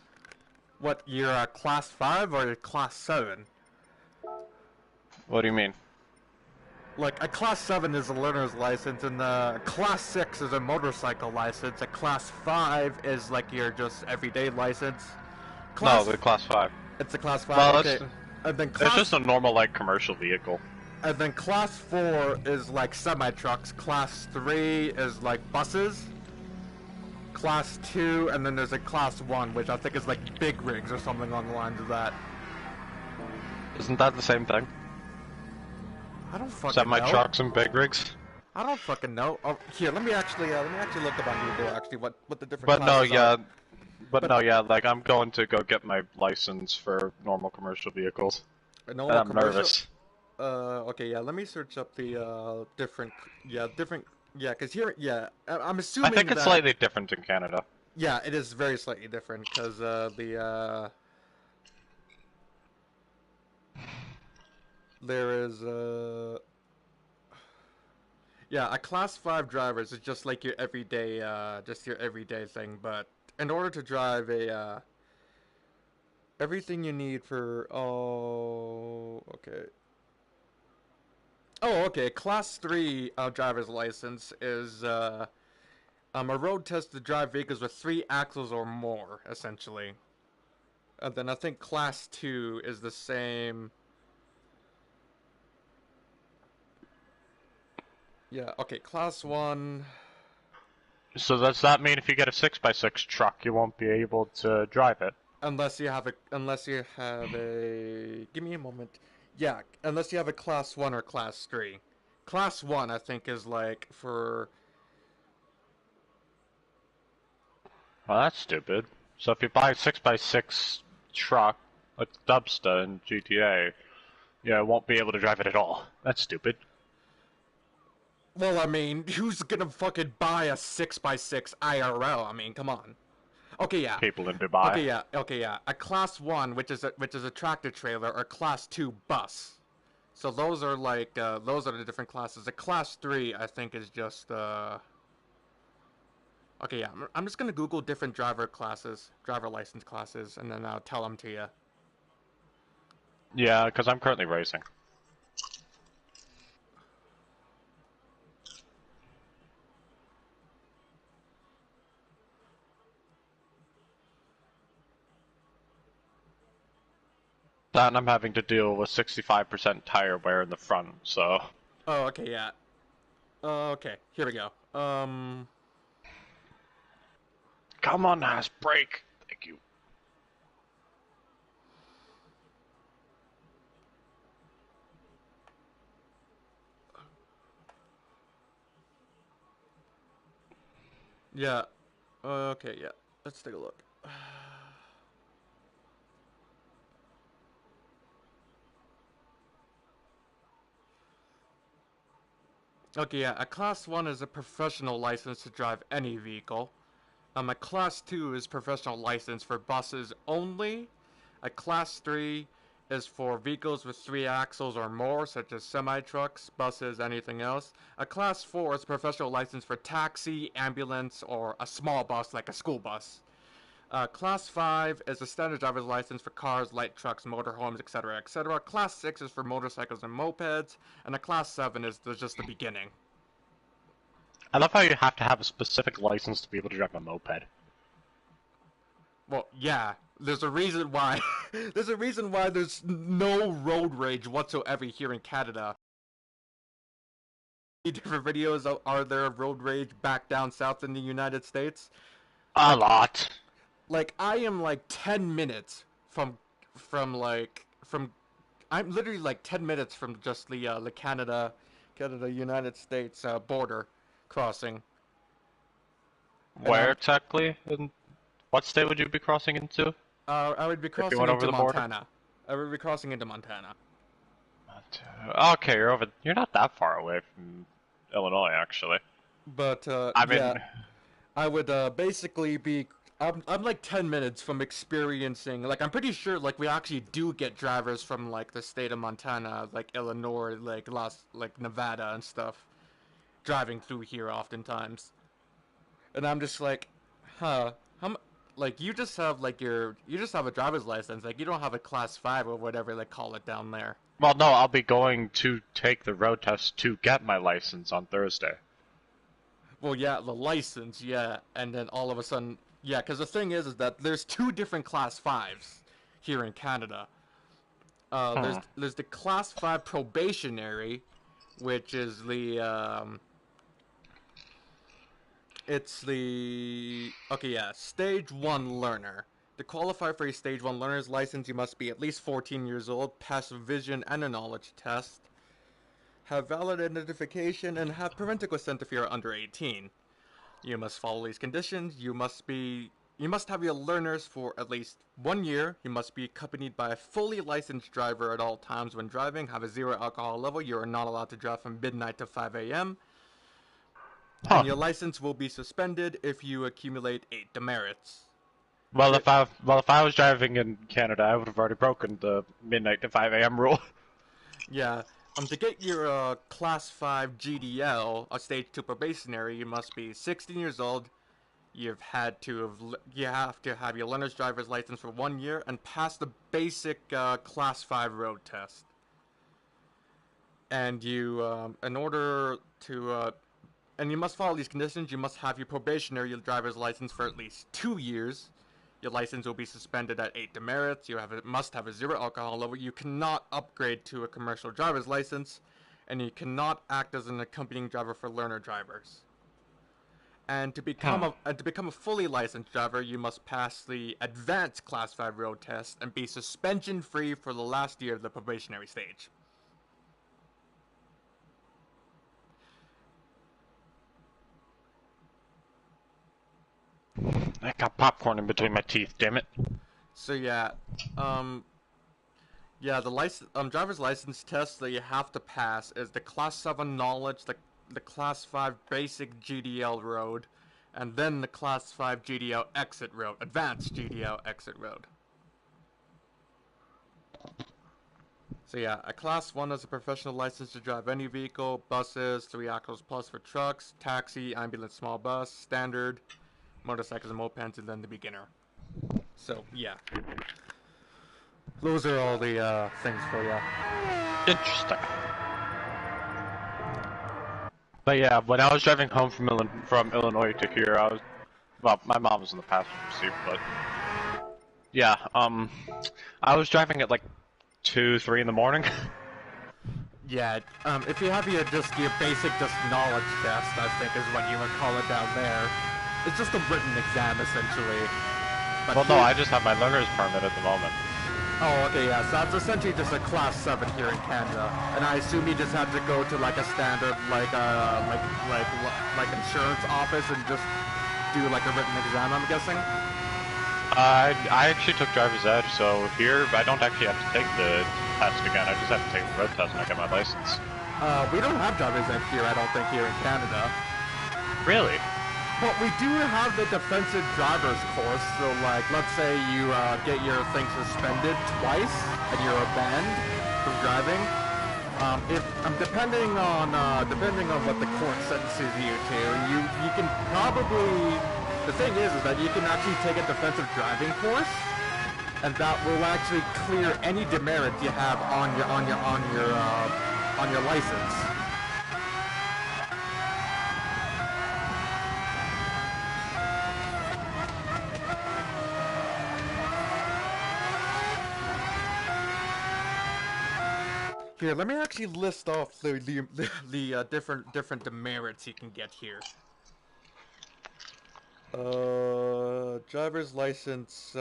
What, you're a class 5 or you're class 7? What do you mean? Like, a class 7 is a learner's license, and a class 6 is a motorcycle license. A class 5 is like your just everyday license. No, the class 5. It's a class 5, Well, okay. And then class... it's just a normal, like, commercial vehicle. And then class 4 is like semi-trucks. Class 3 is like buses. Class 2, and then there's a class 1, which I think is like big rigs or something on the lines of that. Isn't that the same thing? I don't fucking know. Semi-trucks and big rigs? I don't fucking know. Oh, here, let me actually look up on Google actually what the different But no, classes are. But no, yeah, like I'm going to go get my license for normal commercial vehicles. Normal and I'm commercial? nervous. Okay, yeah, let me search up the different, because here, I'm assuming I think it's that, slightly different in Canada. Yeah, it is very slightly different, because, there is, yeah, a class 5 driver is just like your everyday, thing, but in order to drive a, everything you need for, okay. Oh, okay, class 3 driver's license is, a road test to drive vehicles with 3 axles or more, essentially. And then I think class 2 is the same... Yeah, okay, class 1... So does that mean if you get a 6x6 truck, you won't be able to drive it? Unless you have a... Give me a moment. Yeah, unless you have a class 1 or class 3. Class 1, I think, is like for... Well, that's stupid. So if you buy a 6x6 truck, like Dubsta in GTA, you won't be able to drive it at all. That's stupid. Well, I mean, who's gonna fucking buy a 6x6 IRL? I mean, come on. Okay, yeah. People in Dubai. Okay, yeah. A class 1, which is a tractor trailer, or class 2 bus. So those are like those are the different classes. A class 3, I think, is just Okay, yeah. I'm just gonna Google different driver license classes, and then I'll tell them to you. Yeah, because I'm currently racing. That and I'm having to deal with 65% tire wear in the front, so... Oh, okay, yeah. Okay, here we go. Come on, Nas, brake! Thank you. Yeah. Okay, yeah. Let's take a look. Okay, yeah. A class 1 is a professional license to drive any vehicle. A class 2 is professional license for buses only. A class 3 is for vehicles with 3 axles or more, such as semi-trucks, buses, anything else. A class 4 is professional license for taxi, ambulance, or a small bus like a school bus. Class 5 is a standard driver's license for cars, light trucks, motorhomes, etc., etc. Class 6 is for motorcycles and mopeds, and a class 7 is just the beginning. I love how you have to have a specific license to be able to drive a moped. Well, yeah. There's a reason why. There's a reason why there's no road rage whatsoever here in Canada. Different videos are there of road rage back down south in the United States? A lot. Like, I am like 10 minutes from I'm literally like 10 minutes from just the Canada-United States border crossing. Where exactly? In what state would you be crossing into? I would be crossing into Montana. I would be crossing into Montana. Okay, you're not that far away from Illinois, actually. But, I mean... yeah, I would, basically be... I'm like 10 minutes from experiencing... Like, I'm pretty sure, like, we actually do get drivers from, like, the state of Montana, like, Illinois, like, Nevada and stuff, driving through here oftentimes. And I'm just like, huh, like you just have like you just have a driver's license, like you don't have a class 5 or whatever they call it down there. Well, no, I'll be going to take the road test to get my license on Thursday. Well, yeah, the license, yeah, and then all of a sudden, yeah, because the thing is that there's two different class 5s here in Canada. There's the class 5 probationary, which is the it's the okay, yeah, stage 1 learner. To qualify for a stage 1 learner's license, you must be at least 14 years old, pass a vision and a knowledge test, have valid identification, and have parental consent if you're under 18. You must follow these conditions. You must have your learners for at least 1 year. You must be accompanied by a fully licensed driver at all times when driving. Have a 0 alcohol level. You are not allowed to drive from midnight to 5 a.m. And your license will be suspended if you accumulate 8 demerits. Well, if I was driving in Canada, I would have already broken the midnight to 5 a.m. rule. Yeah. To get your Class 5 GDL, a Stage 2 probationary, you must be 16 years old. You have to have your learner's driver's license for 1 year and pass the basic Class 5 road test. And in order to, and you must follow these conditions. You must have your probationary driver's license for at least 2 years. Your license will be suspended at 8 demerits. You must have a 0 alcohol level. You cannot upgrade to a commercial driver's license, and you cannot act as an accompanying driver for learner drivers. And to become a fully licensed driver, you must pass the advanced Class 5 road test and be suspension free for the last year of the probationary stage. I got popcorn in between my teeth, damn it. So yeah, the driver's license test that you have to pass is the Class 7 knowledge, the Class 5 basic GDL road, and then the Class 5 GDL exit road, advanced GDL exit road. So yeah, a Class 1 is a professional license to drive any vehicle, buses, 3 axles plus for trucks, taxi, ambulance, small bus, standard, motorcycles and mopeds, and then the beginner. So yeah, those are all the things for you. Interesting. But yeah, when I was driving home from Illinois to here, my mom was in the passenger seat, but yeah, I was driving at like 2, 3 in the morning. Yeah, if you have your basic knowledge test, I think is what you would call it down there. It's just a written exam, essentially. But well, no, I just have my learner's permit at the moment. Oh, okay, yeah, so it's essentially just a Class 7 here in Canada, and I assume you just have to go to like a standard, like insurance office and just do like a written exam, I'm guessing? I actually took driver's ed, so here I don't actually have to take the test again, I just have to take the road test when I get my license. We don't have driver's ed here, I don't think, here in Canada. Really? But we do have the defensive driver's course, so like, let's say you get your thing suspended twice and you're banned from driving. Depending on what the court sentences you to, you can probably. The thing is that you can actually take a defensive driving course, and that will actually clear any demerits you have on your license. Here, let me actually list off the different demerits you can get here. Driver's license,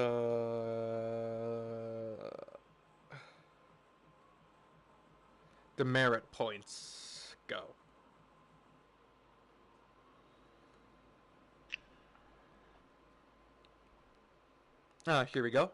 demerit points, go. Here we go.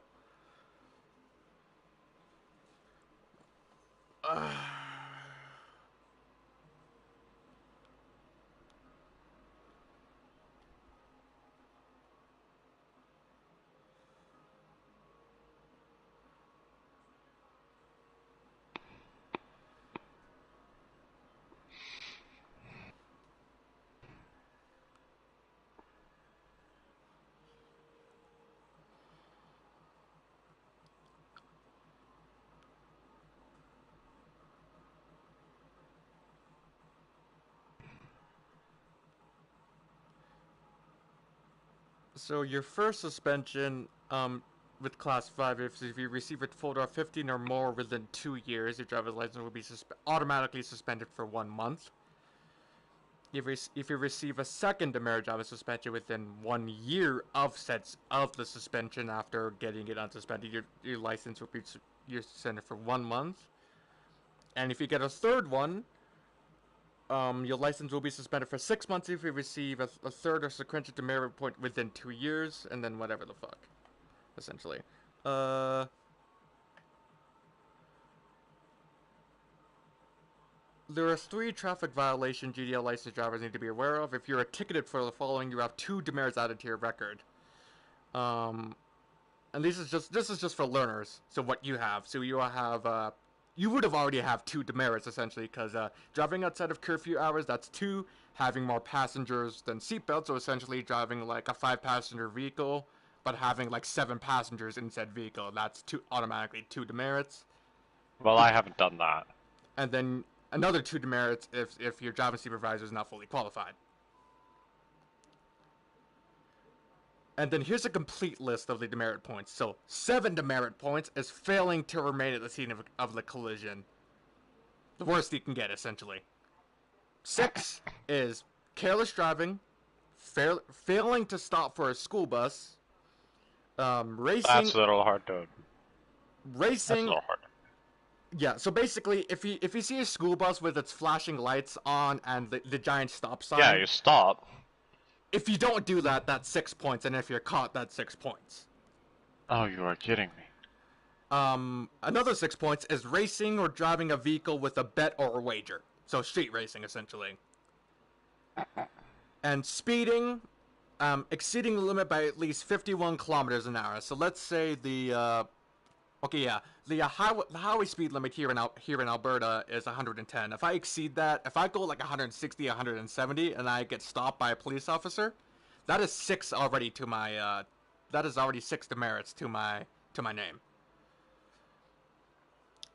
So your first suspension, with Class 5, if you receive a total of 15 or more within 2 years, your driver's license will be automatically suspended for 1 month. If you receive a second demerit driver suspension within 1 year of the suspension after getting it unsuspended, your license will be you're suspended for 1 month. And if you get a third one, your license will be suspended for 6 months if you receive a third or sequential demerit point within 2 years, and then whatever the fuck, essentially. There are 3 traffic violation GDL license drivers need to be aware of. If you're ticketed for the following, you have 2 demerits added to your record. And this is just for learners. So what you have, so you have you would have already have 2 demerits essentially, because driving outside of curfew hours, that's 2. Having more passengers than seatbelts, so essentially driving like a 5-passenger vehicle, but having like 7 passengers in said vehicle, that's automatically 2 demerits. Well, I haven't done that. And then another 2 demerits if your driving supervisor is not fully qualified. And then here's a complete list of the demerit points. So 7 demerit points is failing to remain at the scene of the collision. The worst you can get, essentially. 6 is careless driving, failing to stop for a school bus, racing. That's a little hard to. Racing. That's a little hard. Yeah, so basically, if you see a school bus with its flashing lights on and the giant stop sign. Yeah, you stop. If you don't do that, that's 6 points, and if you're caught, that's 6 points. Oh, you are kidding me. Another 6 points is racing or driving a vehicle with a bet or a wager. So street racing, essentially. And speeding, exceeding the limit by at least 51 kilometers an hour. So let's say the highway speed limit here in Alberta is 110. If I exceed that, if I go like 160, 170, and I get stopped by a police officer, that is 6 already to my. That is already 6 demerits to my name.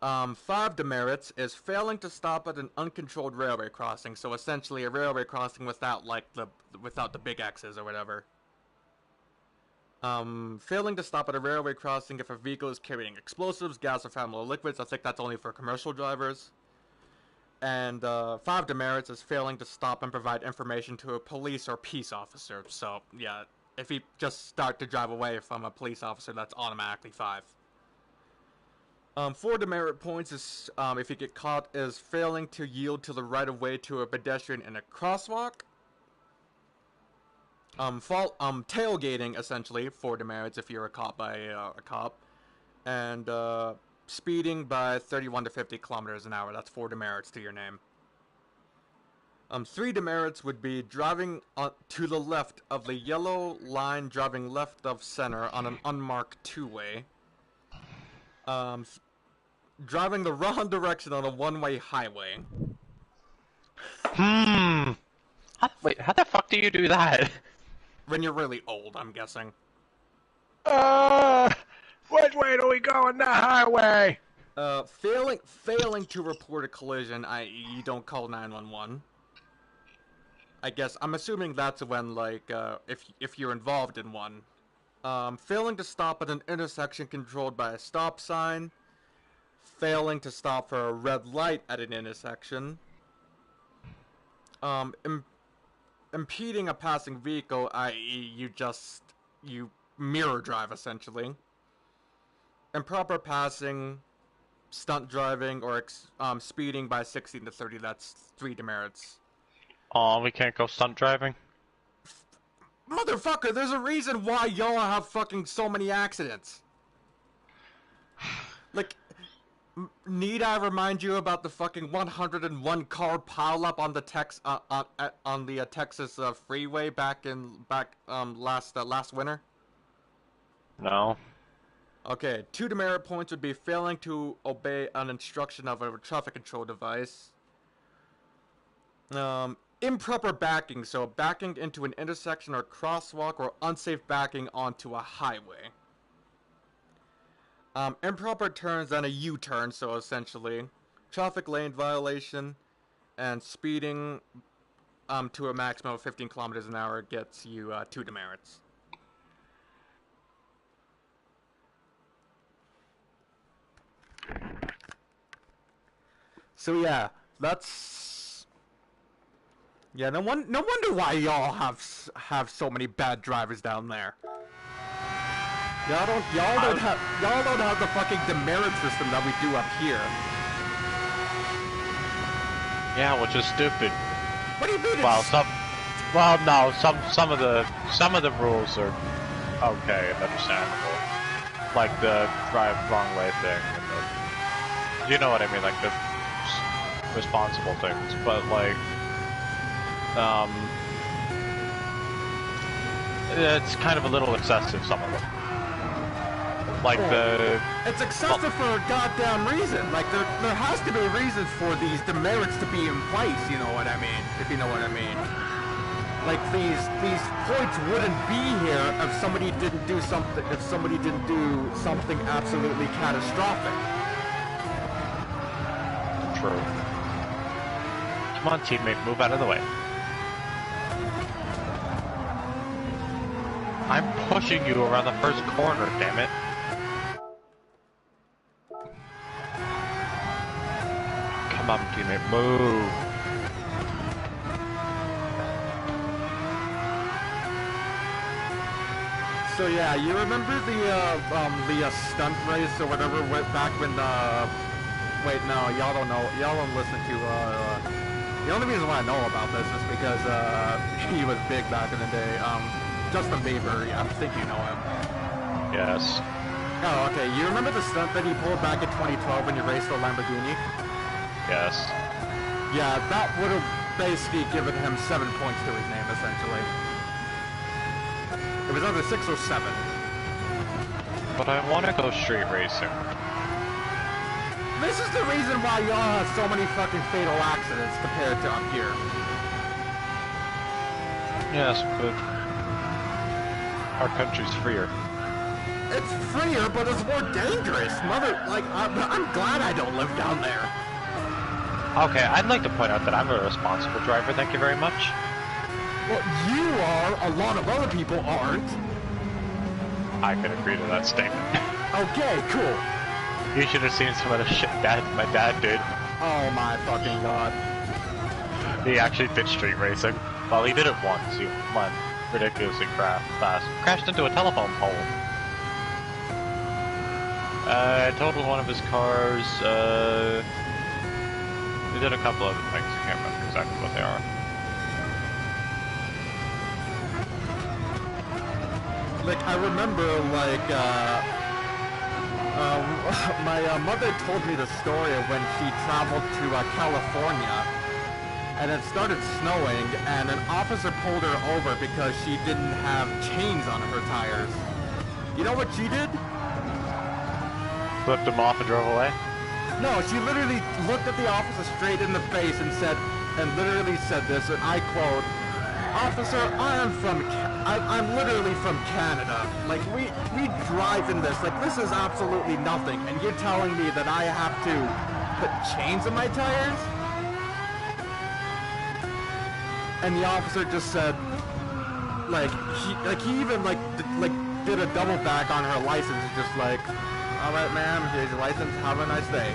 5 demerits is failing to stop at an uncontrolled railway crossing. So essentially, a railway crossing without the big X's or whatever. Failing to stop at a railway crossing if a vehicle is carrying explosives, gas, or flammable liquids. I think that's only for commercial drivers. And 5 demerits is failing to stop and provide information to a police or peace officer. So, yeah, if you just start to drive away from a police officer, that's automatically 5. 4 demerit points is, if you get caught, is failing to yield to the right-of-way to a pedestrian in a crosswalk. Tailgating, essentially, 4 demerits if you're caught by a cop. And, speeding by 31 to 50 kilometers an hour. That's 4 demerits to your name. 3 demerits would be driving to the left of the yellow line, driving left of center on an unmarked 2-way. Driving the wrong direction on a 1-way highway. Wait, how the fuck do you do that? When you're really old, I'm guessing. Which way do we go on the highway? Failing to report a collision, i.e. you don't call 911. I guess, I'm assuming that's when, like, if you're involved in one. Failing to stop at an intersection controlled by a stop sign. Failing to stop for a red light at an intersection. Impeding a passing vehicle, i.e. you mirror drive, essentially. Improper passing, stunt driving, or speeding by 16 to 30, that's 3 demerits. Oh, we can't go stunt driving? Motherfucker, there's a reason why y'all have fucking so many accidents. Like, need I remind you about the fucking 101 car pileup on the Texas freeway last winter? No. Okay, 2 demerit points would be failing to obey an instruction of a traffic control device. Improper backing, so backing into an intersection or crosswalk, or unsafe backing onto a highway. Improper turns and a U-turn, so essentially traffic lane violation, and speeding to a maximum of 15 kilometers an hour gets you 2 demerits. So yeah, that's yeah. No wonder why y'all have so many bad drivers down there. Y'all don't have the fucking demerit system that we do up here. Yeah, which is stupid. What do you mean? Well, no, some of the rules are okay and understandable, like the drive wrong way thing, and you know what I mean, like the responsible things. But like, it's kind of a little excessive. Some of them. Like it's excessive for a goddamn reason. Like there has to be reasons for these demerits to be in place. You know what I mean? If you know what I mean. Like these points wouldn't be here if somebody didn't do something. If somebody didn't do something absolutely catastrophic. True. Come on, teammate, move out of the way. I'm pushing you around the first corner. Damn it. Come on, teammate, move. So yeah, you remember the stunt race or whatever went back when wait, no, y'all don't know, y'all don't listen to the only reason why I know about this is because he was big back in the day. Justin Bieber, I think you know him. Yes. Oh, okay. You remember the stunt that he pulled back in 2012 when he raced the Lamborghini? Yes. Yeah, that would have basically given him 7 points to his name, essentially. It was either 6 or 7. But I want to go street racing. This is the reason why y'all have so many fucking fatal accidents compared to up here. Yes, but our country's freer. It's freer, but it's more dangerous. I'm glad I don't live down there. Okay, I'd like to point out that I'm a responsible driver, thank you very much. Well, you are. A lot of other people aren't. I can agree to that statement. Okay, cool. You should have seen some of the shit my dad did. Oh my fucking god. He actually did street racing. Well, he did it once. He went ridiculously fast. Crashed into a telephone pole. Totaled one of his cars. He did a couple other things. I can't remember exactly what they are. Like, I remember, like, my mother told me the story of when she traveled to California, and it started snowing, and an officer pulled her over because she didn't have chains on her tires. You know what she did? Flipped him off and drove away? No, she literally looked at the officer straight in the face and literally said this, and I quote, "Officer, I'm literally from Canada. Like, we drive in this. Like, this is absolutely nothing. And you're telling me that I have to put chains on my tires?" And the officer just said, he even did a double back on her license, just like, "All right, ma'am, here's your license. Have a nice day."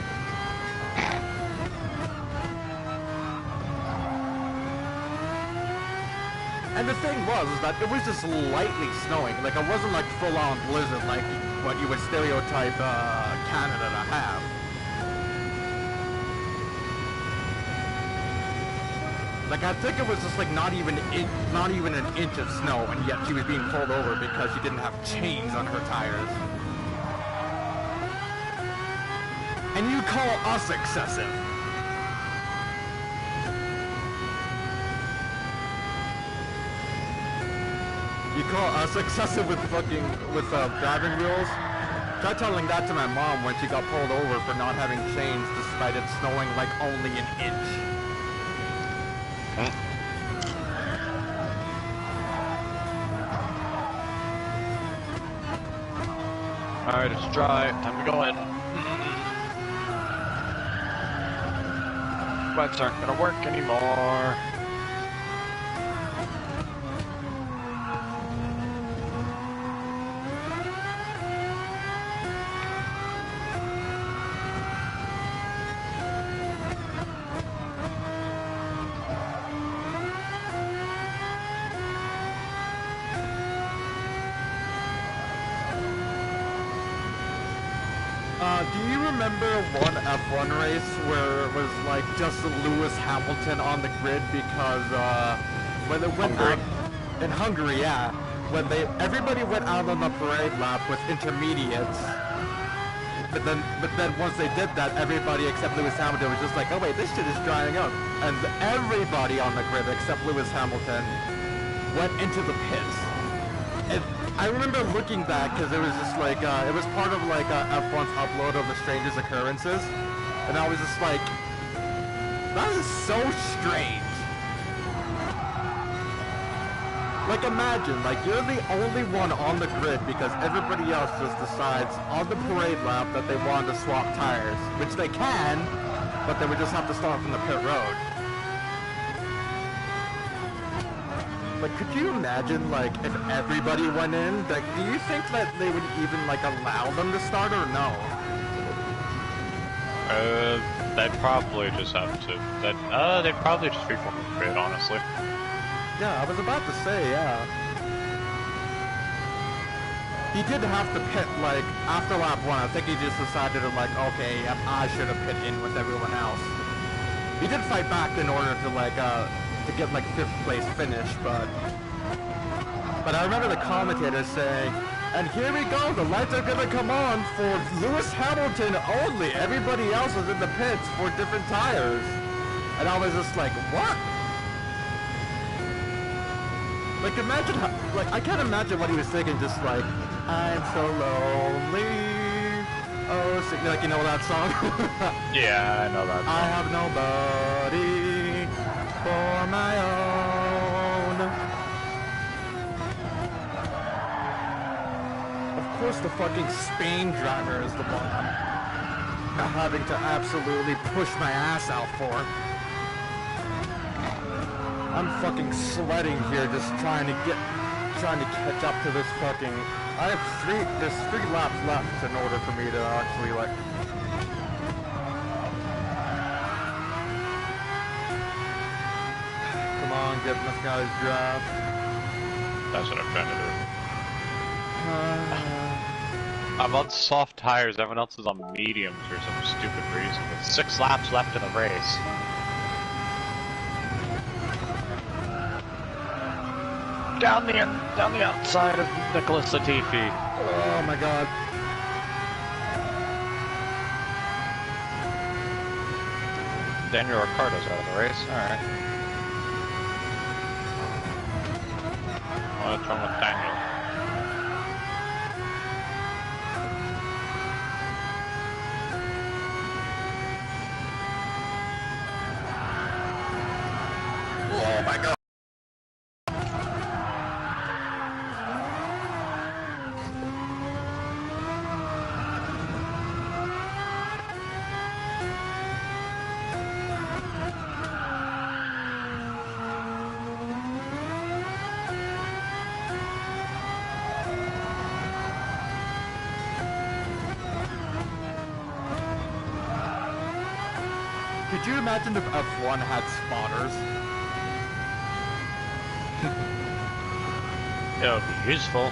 And the thing was that it was just lightly snowing. Like, it wasn't like full-on blizzard like what you would stereotype Canada to have. Like, I think it was just like not even an inch of snow, and yet she was being pulled over because she didn't have chains on her tires. And you call us excessive? You call us excessive with driving rules? Try telling that to my mom when she got pulled over for not having chains despite it snowing like only an inch. Alright, it's dry. Time to go in. Bikes aren't gonna work anymore. do you remember one F1 race where it was like just Lewis Hamilton on the grid because when it went out in Hungary, yeah, when everybody went out on the parade lap with intermediates, but then once they did that, everybody except Lewis Hamilton was just like, oh wait, this shit is drying up, and everybody on the grid except Lewis Hamilton went into the pits. And I remember looking back because it was just like it was part of like F1's upload of the strangest occurrences, and I was just like, that is so strange. Like imagine, like you're the only one on the grid because everybody else just decides on the parade lap that they want to swap tires, which they can, but they would just have to start from the pit road. Like, could you imagine, like, if everybody went in? Like, do you think that they would even, like, allow them to start or no? They'd probably just have to. They'd probably just reform the grid, honestly. Yeah, I was about to say, yeah. He did have to pit, like, after lap 1. I think he just decided to, like, okay, I should have pit in with everyone else. He did fight back in order to, like, to get like 5th place finish, but I remember the commentator saying, and here we go, the lights are gonna come on for Lewis Hamilton only, everybody else is in the pits for different tires, and I was just like, what? Like imagine how, like I can't imagine what he was thinking, just like, I'm so lonely, oh, like you know that song? Yeah, I know that song. I have nobody for my own. Of course the fucking Spain driver is the one I'm having to absolutely push my ass out for. I'm fucking sweating here just trying to catch up to this fucking... there's 3 laps left in order for me to actually like... Getting this guy's draft. That's what I'm trying to do. I'm on soft tires, everyone else is on mediums for some stupid reason. With 6 laps left in the race. Down the outside of Nicholas Latifi. Oh my god. Daniel Ricciardo's out of the race, alright. What's wrong with Daniel? Oh my god. Could you imagine if F1 had spotters? It would be useful.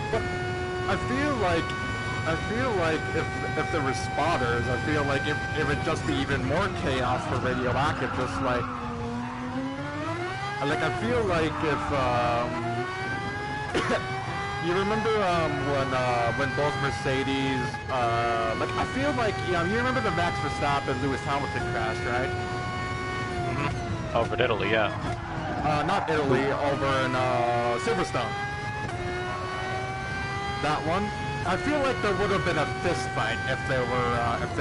But I feel like if there were spotters, I feel like it would just be even more chaos for Radioactive. Just like I feel like if you remember when both Mercedes like I feel like you remember the Max Verstappen Lewis Hamilton crash, right? Mm-hmm. Over in Italy, yeah. Not Italy, over in Silverstone. That one. I feel like there would have been a fist fight if there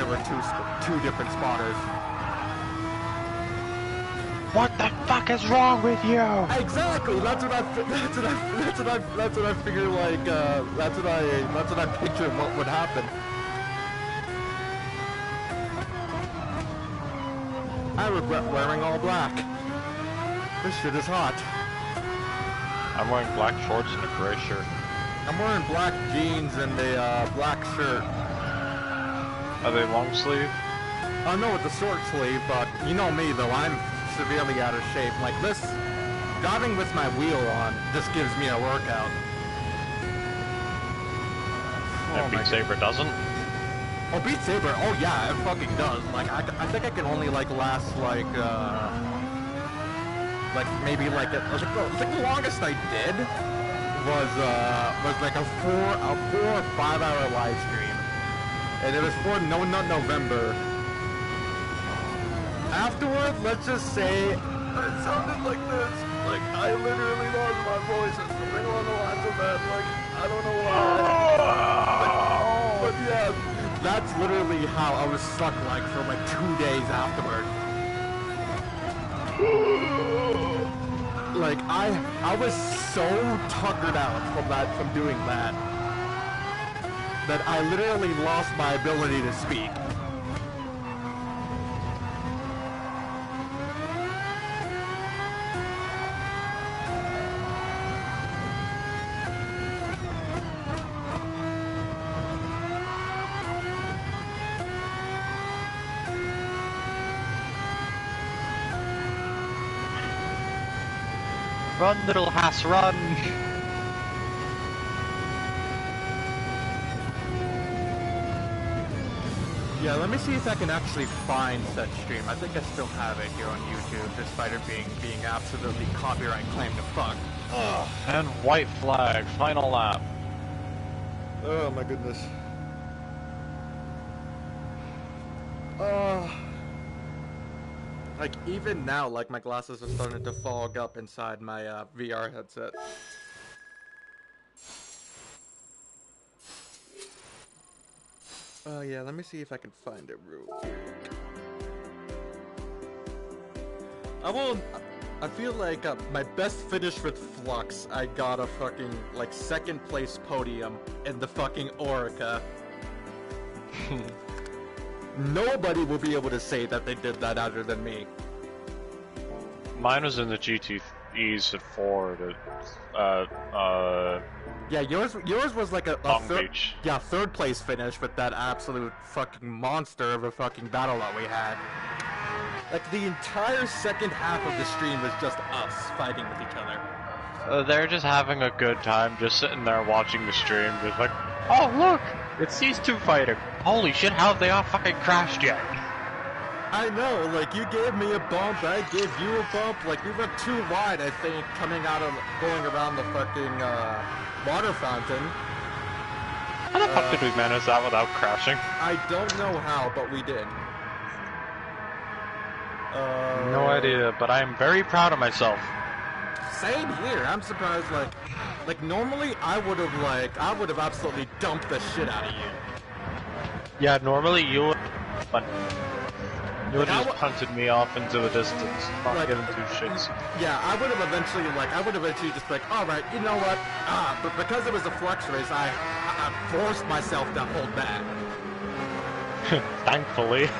were two different spotters. What the fuck is wrong with you? Exactly. That's what I figure. Like that's what I picture what would happen. I regret wearing all black. This shit is hot. I'm wearing black shorts and a gray shirt. I'm wearing black jeans and a black shirt. Are they long sleeve? No, it's a short sleeve, but you know me though, I'm severely out of shape. Like this, driving with my wheel on just gives me a workout. And Beat Saber doesn't? Oh, Beat Saber. Oh yeah, it fucking does. Like I think I can only like last like maybe like it was like the longest I did was like a 4 or 5 hour live stream, and it was for No Nut November. Afterward, let's just say it sounded like this. Like I literally lost my voice and something along the lines of that. Like I don't know why. But yeah. That's literally how I was stuck like for like 2 days afterward. Like I was so tuckered out from doing that I literally lost my ability to speak. Run, little Hass, run! Yeah, let me see if I can actually find such stream. I think I still have it here on YouTube, despite it being absolutely copyright claimed to fuck. Ugh. And white flag, final lap. Oh my goodness. Like even now, like my glasses are starting to fog up inside my VR headset. Oh yeah, let me see if I can find it real quick. I feel like my best finish with Flux, I got a fucking like 2nd place podium in the fucking Orica. Nobody will be able to say that they did that other than me. Mine was in the GTEs at Ford. Yeah, yours was like a Long Beach. Yeah, 3rd place finish with that absolute fucking monster of a fucking battle that we had. Like the entire second half of the stream was just us fighting with each other. They're just having a good time, just sitting there watching the stream, just like, oh look, it's these two fighting. Holy shit, how have they all fucking crashed yet? I know, like you gave me a bump, I gave you a bump, like we went too wide, I think, going around the fucking water fountain. How the fuck did we manage that without crashing? I don't know how, but we did. No idea, but I am very proud of myself. Same here. I'm surprised. Like normally I would have absolutely dumped the shit out of you. Yeah, normally you would have just punted me off into the distance, not like, giving two shits. Yeah, I would have eventually just like, all right, you know what? But because it was a Flux race, I forced myself to hold back. Thankfully.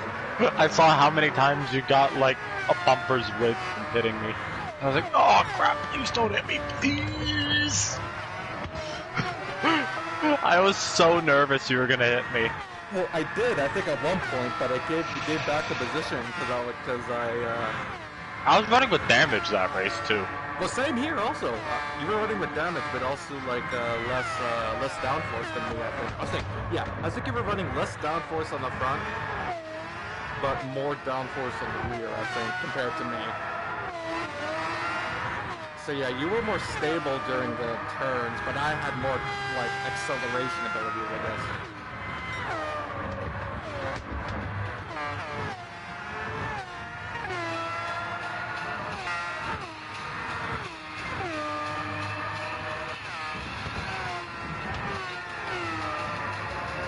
I saw how many times you got, like, a bumper's width from hitting me. I was like, oh crap, please don't hit me, please! I was so nervous you were gonna hit me. Well, I did, I think at one point, but I gave back the position because I was running with damage that race, too. Well, same here also. You were running with damage, but also, like, less downforce than me, I think you were running less downforce on the front, but more downforce on the rear, I think, compared to me. So yeah, you were more stable during the turns, but I had more, like, acceleration ability, I guess.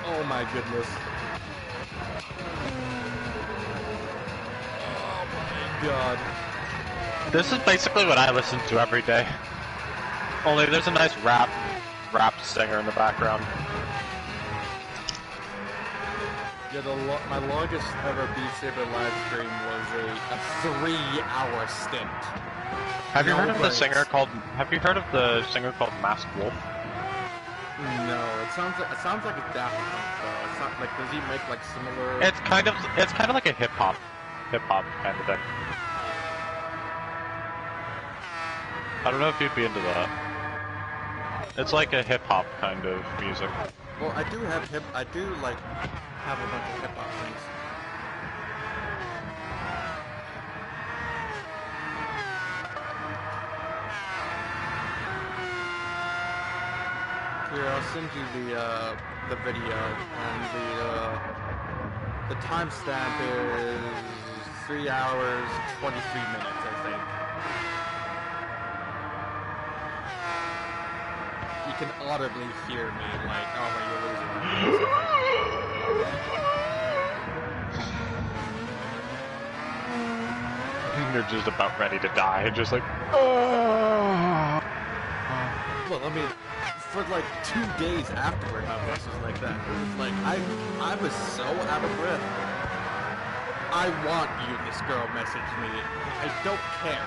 Oh my goodness. Oh my god. This is basically what I listen to every day. Only there's a nice rap singer in the background. Yeah, my longest ever Beat Saber live stream was a 3-hour stint. Have you heard of the singer called Masked Wolf? No, it sounds like a Daft Punk though. It's not like, does he make like similar? It's kind of like a hip hop kind of thing. I don't know if you'd be into that. It's like a hip hop kind of music. Well, I do have I do like have a bunch of hip hop things. Here, I'll send you the video, and the timestamp is 3 hours 23 minutes, I think. You can audibly hear me, like, oh, you're losing me. You're just about ready to die, just like, Well, I mean, for like 2 days afterward, my voice was like that. It was like, I was so out of breath. I want you, this girl messaged me. I don't care.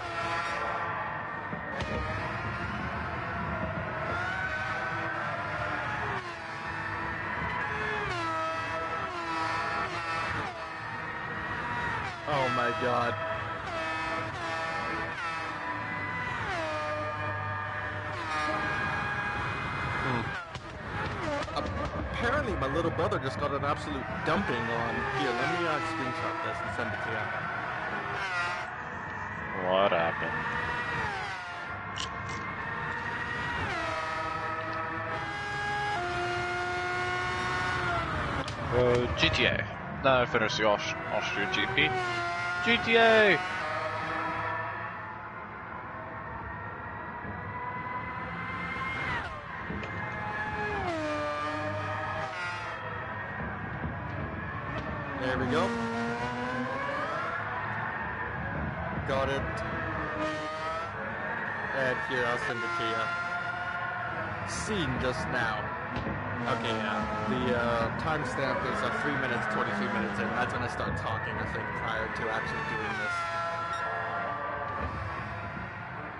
Oh my god. Apparently my little brother just got an absolute dumping on... Here, let me screenshot this and send it to you. what happened? GTA. Now I finished the Austria GP. GTA! There we go. Got it. And here, I'll send it to you. Seen just now. Okay, yeah. The timestamp is 3 minutes, 23 minutes in. That's when I start talking, I think, prior to actually doing this.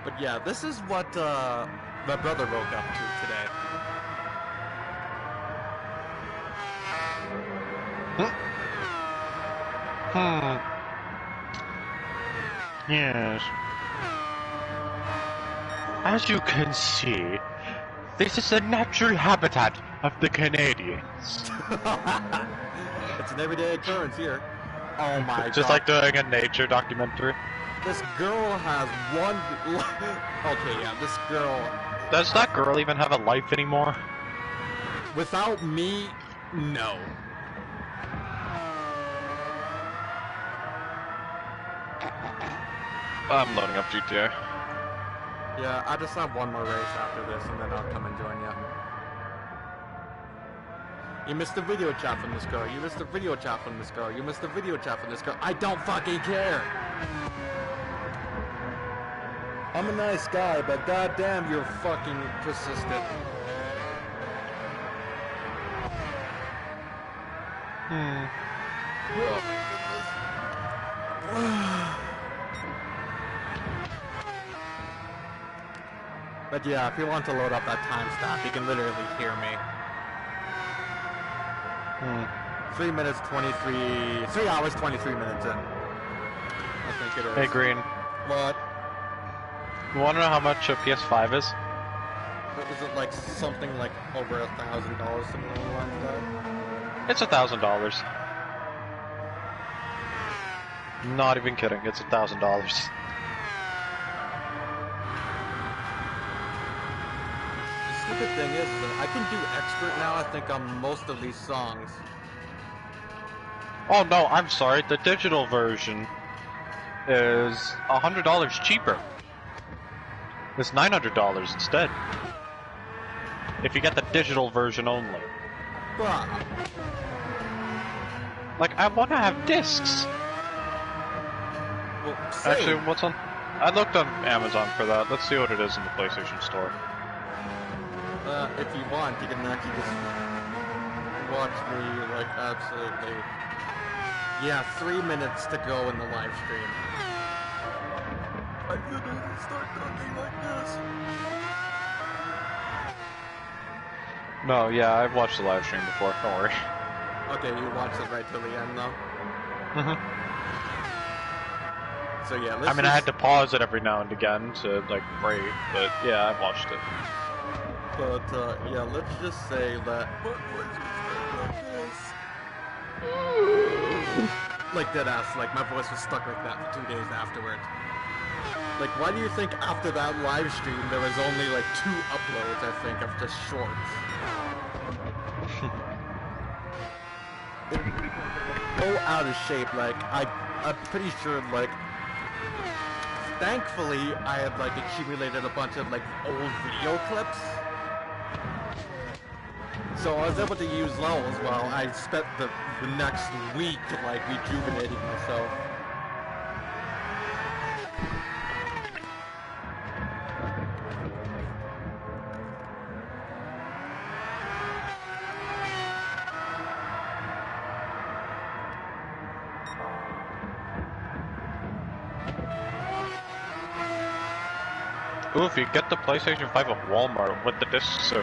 But yeah, this is what my brother woke up to today. Yes. As you can see, this is the natural habitat of the Canadians. It's an everyday occurrence here. Oh my god. Just like doing a nature documentary. This girl has one... Okay, yeah, this girl... Does that girl even have a life anymore? Without me, no. I'm loading up GTA. Yeah, I just have one more race after this, and then I'll come and join you. You missed the video chat from this girl. You missed the video chat from this girl. You missed the video chat from this girl. I don't fucking care. I'm a nice guy, but goddamn, you're fucking persistent. But yeah, if you want to load up that timestamp, you can literally hear me. 3 minutes 23... 3 hours 23 minutes in. I think it is. Hey Green, What? you wanna know how much a PS5 is? Is it like something like over $1,000, something along the lines of that? It's $1,000. Not even kidding, it's $1,000. The stupid thing is that I can do expert now, I think, on most of these songs. Oh no, I'm sorry, the digital version is $100 cheaper. It's $900 instead. If you get the digital version only. Bruh. Like, I wanna have discs! Well, same. Actually, what's on? I looked on Amazon for that. Let's see what it is in the PlayStation Store. If you want, you can actually just watch me, like, absolutely... Yeah, 3 minutes to go in the live stream. I'm gonna start talking like this. No, yeah, I've watched the live stream before, don't worry. Okay, you watched it right till the end, though? So yeah, I mean, I had to pause it every now and again to, like, break, but yeah, I've watched it. But yeah, let's just say that like dead ass, like my voice was stuck like that for 2 days afterward. Like, why do you think after that live stream there was only like 2 uploads, I think, of just shorts? So out of shape, like, I'm pretty sure, like, thankfully I had like accumulated a bunch of like old video clips. So I was able to use those while I spent the next week like rejuvenating myself. Ooh, if you get the PlayStation 5 at Walmart with the disc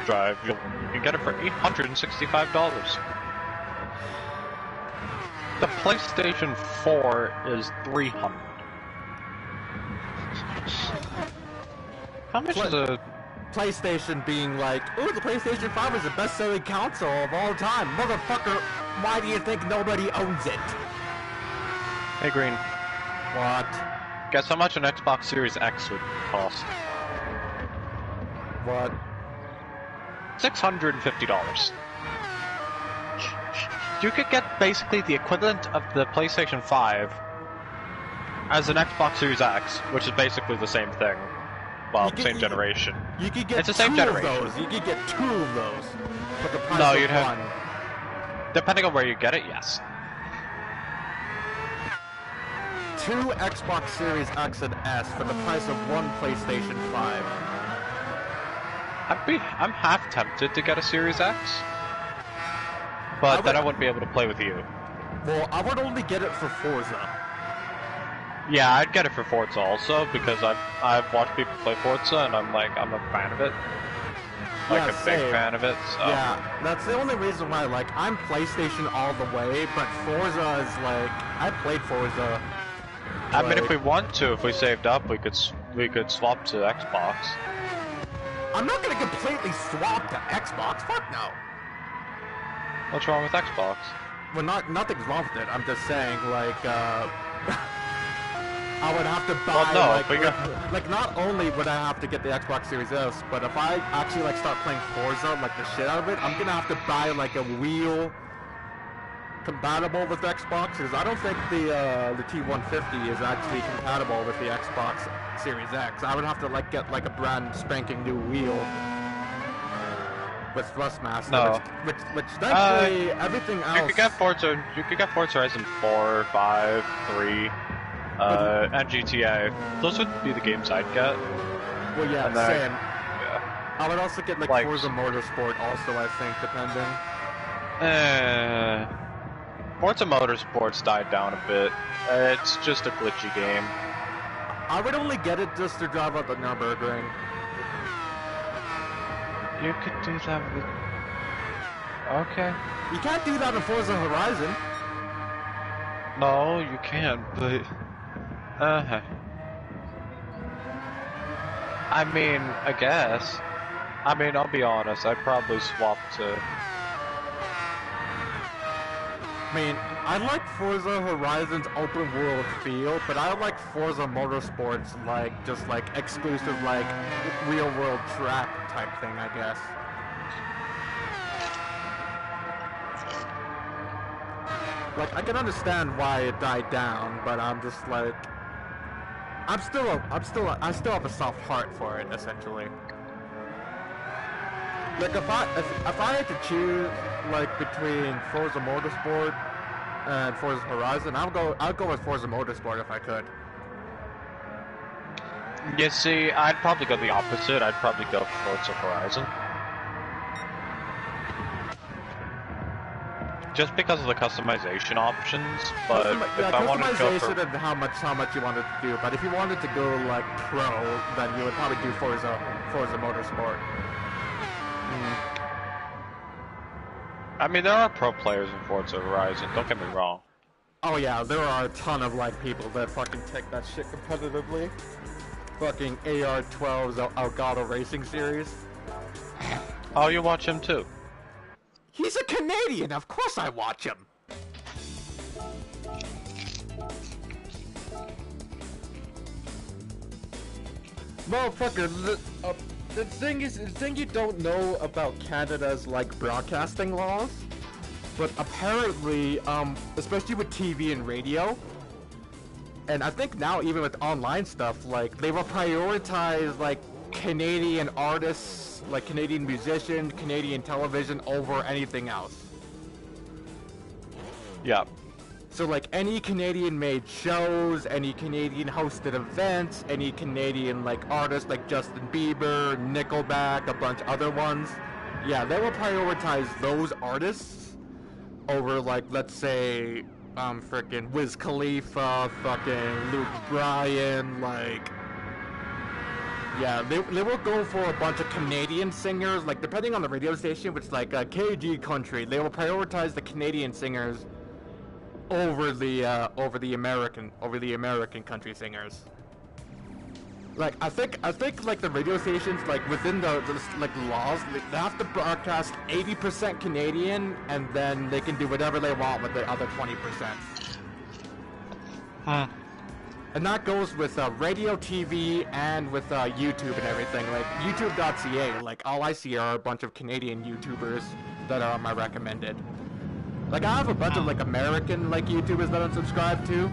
drive, you can get it for $865. The PlayStation 4 is $300. How much is a PlayStation being like, ooh, the PlayStation 5 is the best-selling console of all time. Motherfucker, why do you think nobody owns it? Hey Green, What? guess how much an Xbox Series X would cost? What? $650. You could get basically the equivalent of the PlayStation 5 as an Xbox Series X, which is basically the same thing. Well, same generation. You could get It's the same two generation. of those. You could get 2 of those for the price No, of you'd have- one. Depending on where you get it, yes. 2 Xbox Series X and S for the price of 1 PlayStation 5. I'm half tempted to get a Series X, but then I wouldn't be able to play with you. Well, I would only get it for Forza. Yeah, I'd get it for Forza also, because I've watched people play Forza and I'm a fan of it. Like Yeah, a big same. fan of it, so. Yeah, that's the only reason why, like, I'm PlayStation all the way, but Forza is like, I played Forza. I mean, if like- we want to, if we saved up, we could swap to Xbox. I'm not gonna completely swap to Xbox, fuck no. What's wrong with Xbox? Well, nothing's wrong with it, I'm just saying, like, I would have to buy, Well, no, like, but you like, not only would I have to get the Xbox Series S, but if I actually, like, start playing Forza, like, the shit out of it, I'm gonna have to buy, like, a wheel compatible with Xbox, because I don't think the T150 is actually compatible with the Xbox Series X. I would have to, like, get, like, a brand spanking new wheel with Thrustmaster, No. which thankfully, everything else... You could get Forza Horizon 4, 5, 3, and GTA. Those would be the games I'd get. Well, yeah, And then- same. Yeah. I would also get, like, Like- Forza Motorsport also, I think, depending. Forza Motorsports died down a bit. It's just a glitchy game. I would only get it just to drive up the Nürburgring. You could do that with... Okay. You can't do that in Forza Horizon. No, you can't, but... I mean, I guess. I mean, I'll be honest, I'd probably swap to... I mean, I like Forza Horizon's open world feel, but I like Forza Motorsports, like, just like exclusive, like, real world track type thing, I guess. Like, I can understand why it died down, but I'm just like, I still have a soft heart for it, essentially. Like, if I had to choose, like, between Forza Motorsport and Forza Horizon, I'd go with Forza Motorsport if I could. You see, I'd probably go the opposite. I'd probably go Forza Horizon. Just because of the customization options, but if I wanted to go for... customization and how much you wanted to do, but if you wanted to go, like, pro, then you would probably do Forza Motorsport. I mean, there are pro players in Forza Horizon, don't get me wrong. Oh yeah, there are a ton of, like, people that fucking take that shit competitively. Fucking AR-12's Elgato Racing Series. Oh, you watch him too? He's a Canadian, of course I watch him. Motherfucker, the thing you don't know about Canada's, like, broadcasting laws, but apparently, especially with TV and radio, and I think now even with online stuff, like, they will prioritize, like, Canadian artists, like Canadian musicians, Canadian television over anything else. Yeah. So like any Canadian made shows, any Canadian hosted events, any Canadian like artists like Justin Bieber, Nickelback, a bunch of other ones. Yeah, they will prioritize those artists over like, let's say, frickin' Wiz Khalifa, fucking Luke Bryan, like... Yeah, they will go for a bunch of Canadian singers, like depending on the radio station, which is like KG country, they will prioritize the Canadian singers over the American country singers. Like I think like the radio stations, like within the like laws, they have to broadcast 80% Canadian, and then they can do whatever they want with the other 20%. Huh. And that goes with radio, TV, and with YouTube and everything. Like YouTube.ca, like all I see are a bunch of Canadian YouTubers that are on my recommended. Like I have a bunch of like American like YouTubers that I'm subscribed to,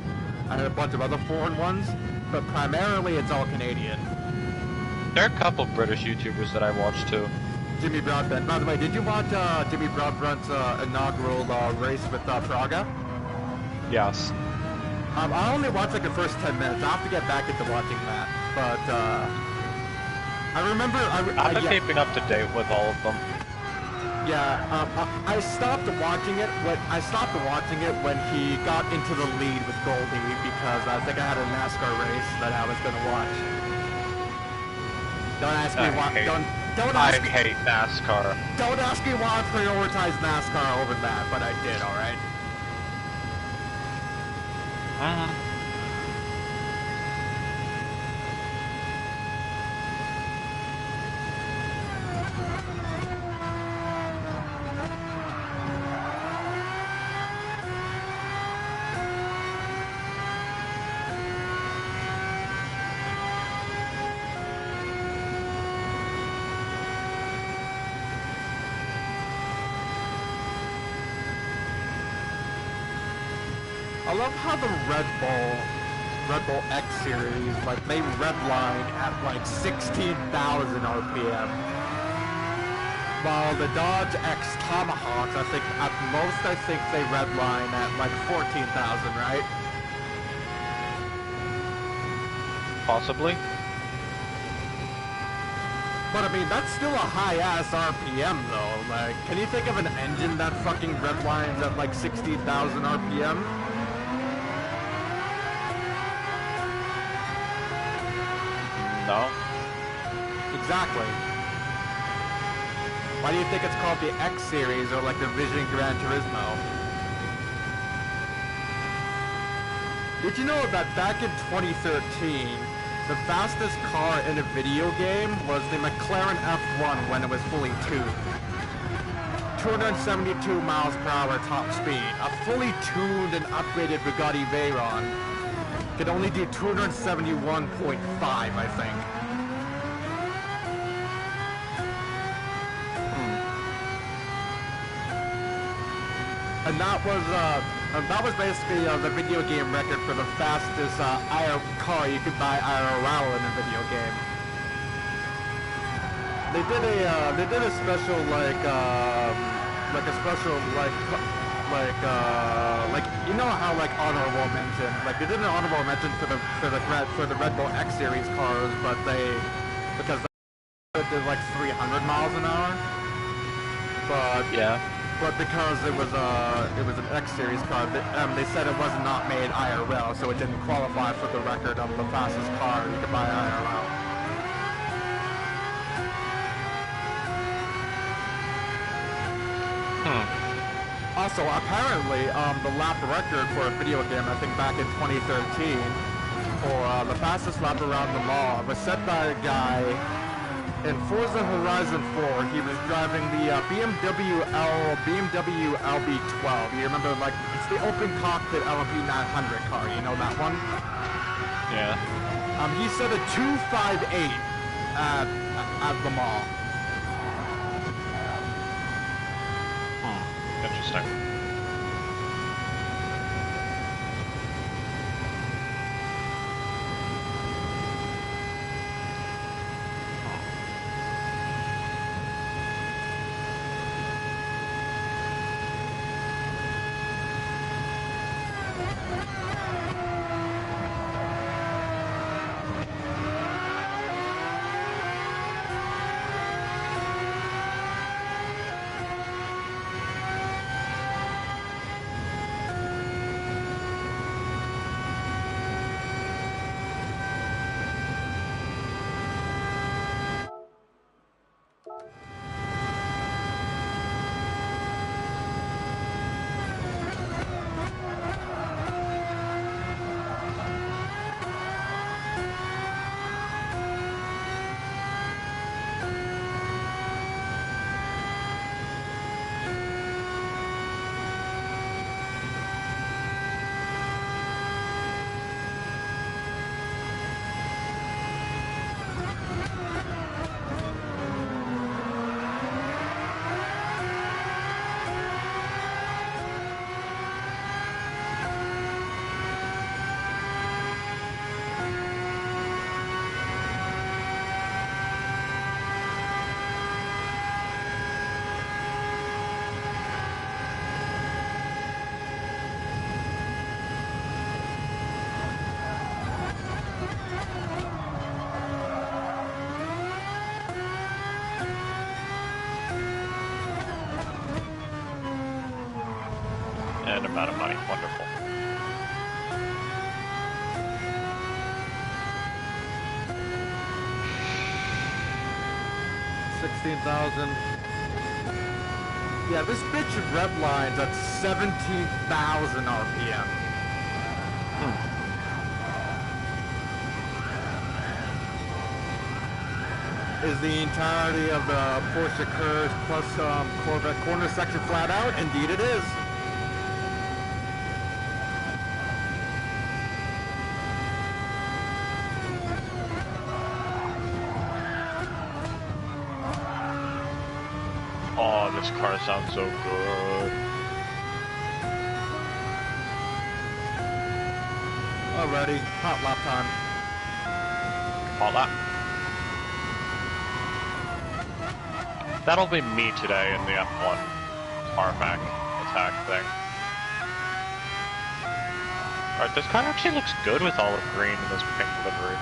and a bunch of other foreign ones, but primarily it's all Canadian. There are a couple British YouTubers that I watch too. Jimmy Broadbent. By the way, did you watch Jimmy Broadbent's inaugural race with Praga? Yes. I only watched like the first 10 minutes. I'll have to get back into watching that. But I remember I've been keeping up to date with all of them. Yeah, I stopped watching it when he got into the lead with Goldie, because I think I had a NASCAR race that I was gonna watch. Don't ask me why. I hate NASCAR. Don't ask me why I prioritized NASCAR over that, but I did. All right. I love how the Red Bull X series, like they redline at like 16,000 RPM. While the Dodge X Tomahawks, I think at most they redline at like 14,000, right? Possibly. But I mean, that's still a high-ass RPM though. Like, can you think of an engine that fucking redlines at like 16,000 RPM? No. Exactly. Why do you think it's called the X Series or like the Vision Gran Turismo? Did you know that back in 2013, the fastest car in a video game was the McLaren F1 when it was fully tuned? 272 miles per hour top speed. A fully tuned and upgraded Bugatti Veyron could only do 271.5, I think. And that was basically the video game record for the fastest car you could buy IRL in a video game. They did a special like you know how like honorable mention, like they did an honorable mention for the Red Bull X Series cars, but because they did like 300 miles an hour. But yeah. But because it was an X Series car, they said it was not made IRL, so it didn't qualify for the record of the fastest car you could buy IRL. Also, apparently, the lap record for a video game, I think back in 2013, for the fastest lap around the mall was set by a guy in Forza Horizon 4, he was driving the BMW LB12. You remember, like, it's the open cockpit LMP 900 car. You know that one? Yeah. He set a 258 at Le Mans. Interesting. And amount of money. Wonderful. $16,000. Yeah, this bitch redlines at 17,000 RPM. Is the entirety of the Porsche Curves plus Corvette corner section flat out? Indeed it is. Oh, this car sounds so good. Alrighty, hot lap time. Hot lap. That'll be me today in the F1 tarmac attack thing. Alright, this car actually looks good with all of green in this pink livery.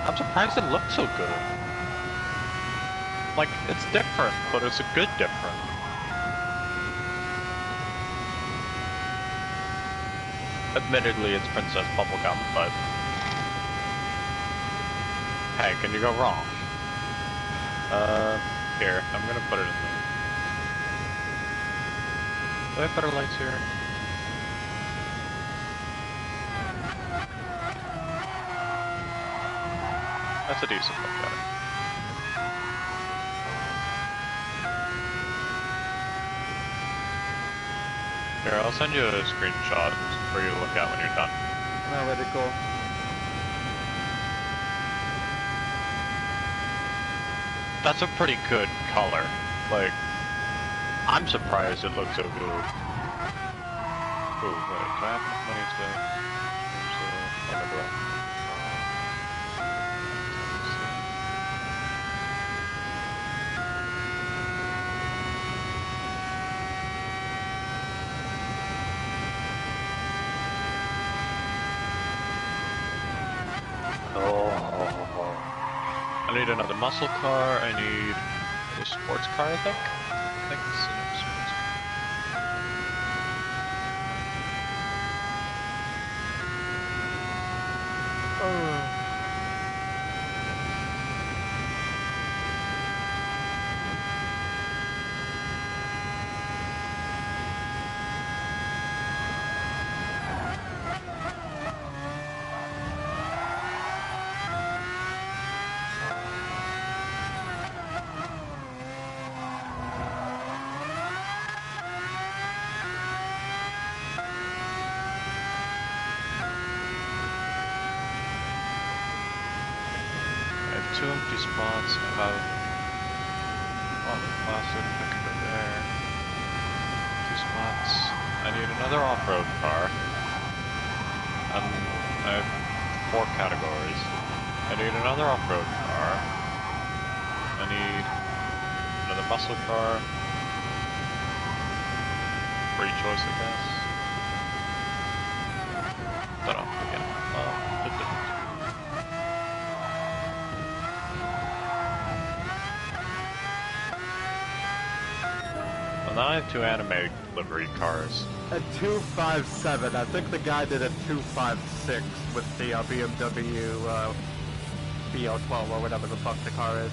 I'm surprised it looks so good. Like, it's different, but it's a good different. Admittedly, it's Princess Bubblegum, but... hey, can you go wrong? Here, I'm gonna put it in the... do I have better lights here? That's a decent look at it. Here, I'll send you a screenshot for you to look at when you're done. Alrighty, cool. That's a pretty good color. Like, I'm surprised it looks so good. Oh, wait, do I have enough money to... I need another muscle car, I need a sports car, I think. I think this is another sports car. 2 empty spots. I have one plastic, I can go there. 2 spots. I need another off-road car. I have 4 categories. I need another off-road car. I need another muscle car. Free choice, I guess. Don't know. Again. Well, now I have 2 anime livery cars. A 257. I think the guy did a 256 with the BMW BO12 or whatever the fuck the car is.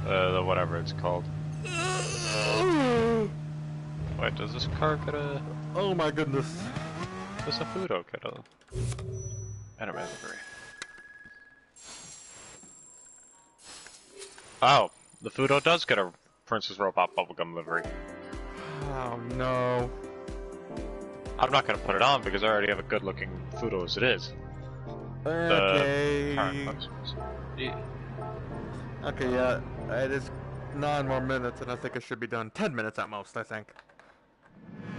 The whatever it's called. Wait, does this car get a... Oh my goodness. Does a Fudo get a... anime livery? Oh, the Fudo does get a Princess Robot bubblegum livery. Oh no. I'm not gonna put it on because I already have a good looking Fudo as it is. Okay. Yeah. Okay, yeah. It is 9 more minutes and I think it should be done 10 minutes at most, I think.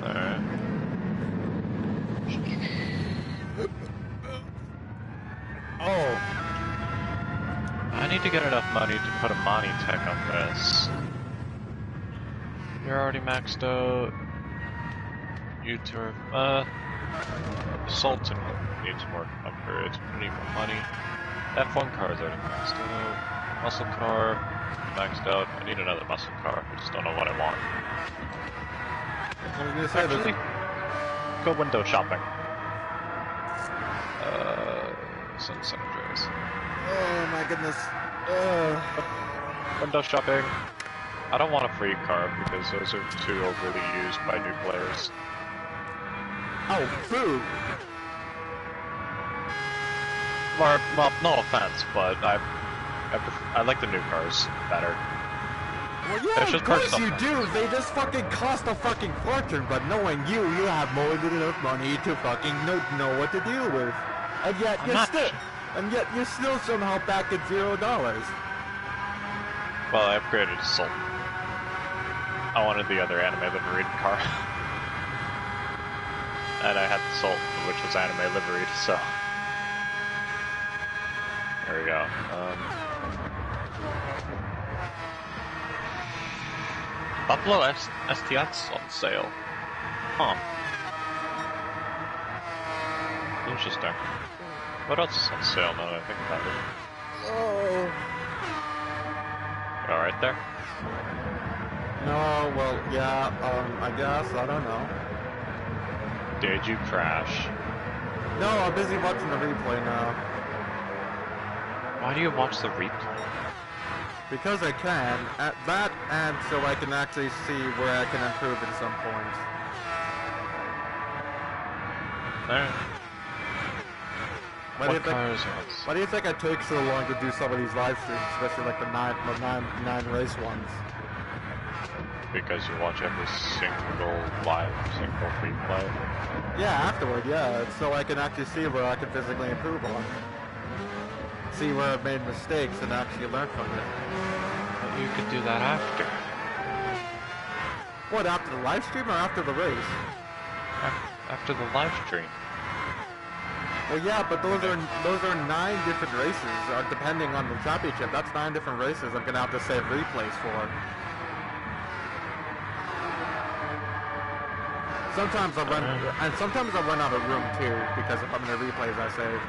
Alright. Oh. I need to get enough money to put a Monty Tech on this. You're already maxed out. U-turf. Sultan needs more upgrades. I need more money. F1 car is already maxed out. Muscle car, maxed out. I need another muscle car. I just don't know what I want. I was gonna say Actually, go window shopping. San Andreas. Oh my goodness. Window shopping. I don't want a free car because those are too overly used by new players. Oh, food! Well, no offense, but I like the new cars better. Well, yeah, It's of just course personal you do. They just fucking cost a fucking fortune. But knowing you have more than enough money to fucking know what to deal with, and yet you're still somehow back at $0. Well, I upgraded to Sultan. I wanted the other anime liveried car, and I had the Sultan, which was anime liveried. So there we go. Buffalo STX on sale. Huh. Interesting. What else is on sale now that I think about it? Oh. You alright there? No, well, yeah, I guess, I don't know. Did you crash? No, I'm busy watching the replay now. Why do you watch the replay? Because I can, at that, and so I can actually see where I can improve at some points. Alright. Why do you think it takes so long to do some of these live streams, especially like the nine race ones? Because you watch every single replay. Yeah, afterward, yeah, so I can actually see where I can physically improve on. See where I've made mistakes and actually learn from it. But you could do that after. What, after the live stream or after the race? After the live stream. Well, yeah, but those are 9 different races, depending on the championship. That's 9 different races I'm gonna have to save replays for. Sometimes I run out of room too, because if I'm in the replays I save.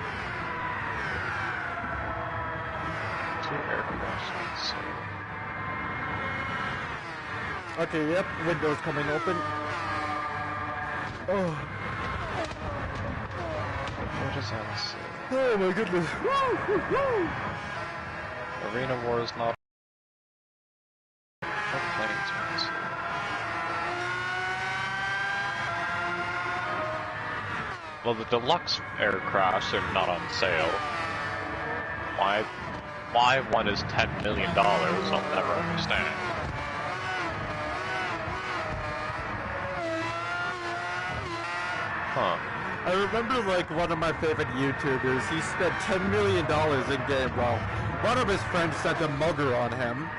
2 aircrafts. Okay, yep, windows coming open. Oh. What is that? Oh my goodness. Woo, woo, woo. Arena War is not. What planes are this? Well, the deluxe aircrafts are not on sale. Why one is $10 million? I'll never understand. Huh. I remember like one of my favorite YouTubers, he spent $10 million in game. Well, one of his friends sent a mugger on him,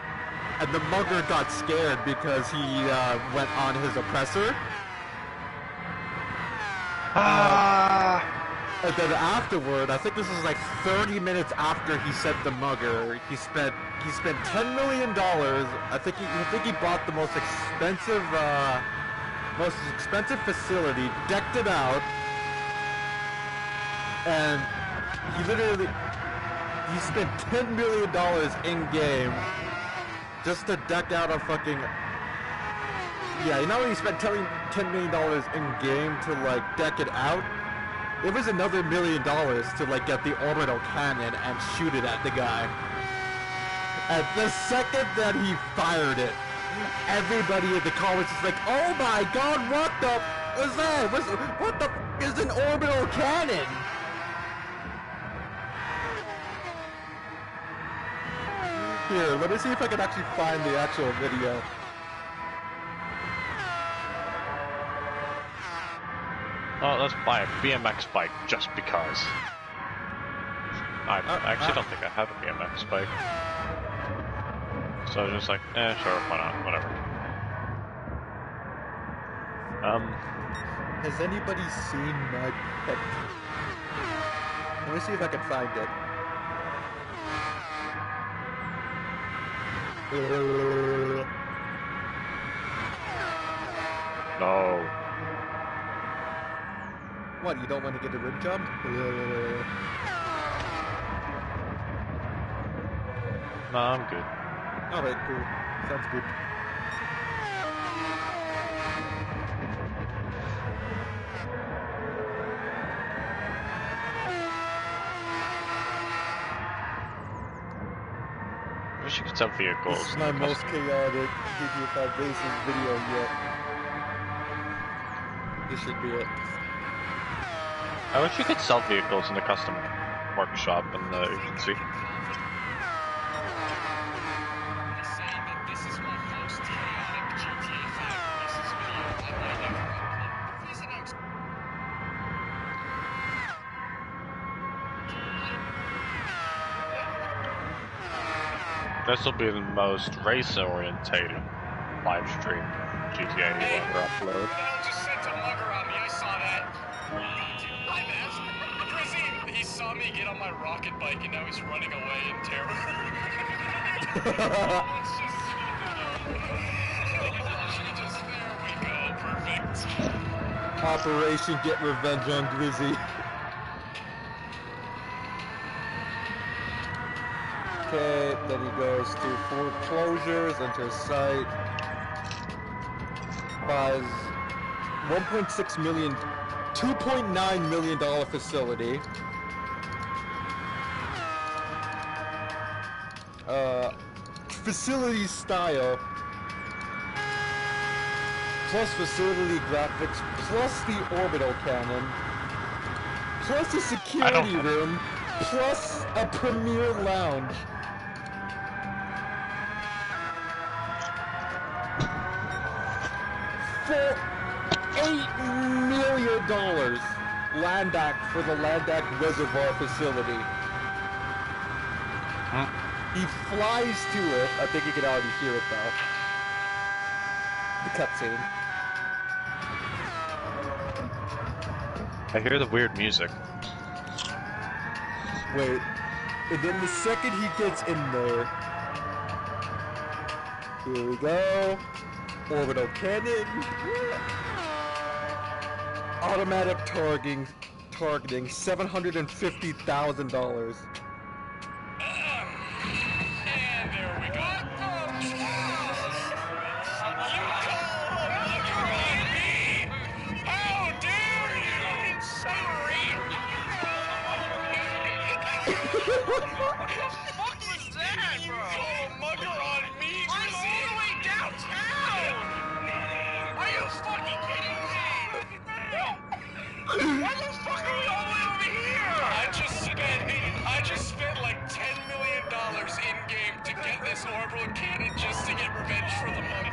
and the mugger got scared because he went on his oppressor. And then afterward, I think this was like 30 minutes after he sent the mugger, he spent $10 million. I think he bought the most expensive facility, decked it out, and he spent $10 million in game just to deck out a fucking. Yeah, you know when he spent $10 million in game to like deck it out? It was another $1 million to like get the orbital cannon and shoot it at the guy. At the second that he fired it, everybody in the comments is like, "Oh my god, what the is that? What the is an orbital cannon?" Here, let me see if I can actually find the actual video. Oh, let's buy a BMX bike just because. I actually don't think I have a BMX bike. So I was just like, sure, why not, whatever. Has anybody seen my pet? Let me see if I can find it. No. What, you don't want to get a rim jump? No, I'm good. Alright, cool. Sounds good. I wish you could sell vehicles. This is my most chaotic GTA 5 racing video yet. This should be it. I wish you could sell vehicles in the custom workshop in the agency. This will be the most race-orientated live stream GTA you ever upload. Just sent a mugger on me, I saw that. Hi, Maz. Grizzy, he saw me get on my rocket bike and now he's running away in terror. There we go, perfect. Operation Get Revenge on Grizzy. Okay, then he goes to foreclosures, enters site, buys $1.6 million, $2.9 million facility. Facility style, plus facility graphics, plus the orbital cannon, plus a security room, plus a premier lounge. For $8 million Landak for the Landak Reservoir facility. He flies to it. I think you can already hear it though. The cutscene. I hear the weird music. Wait. And then the second he gets in there. Here we go. Orbital cannon. Automatic targeting $750,000. And there we go. You call a mugger on me? How dare you? Sorry. What the fuck was that, bro? You call a mugger on me? I'm all the way downtown. Are you fucking kidding me? Why the fuck are we all the way over here? I just spent like $10 million in game to get this orbital cannon just to get revenge for the mugger.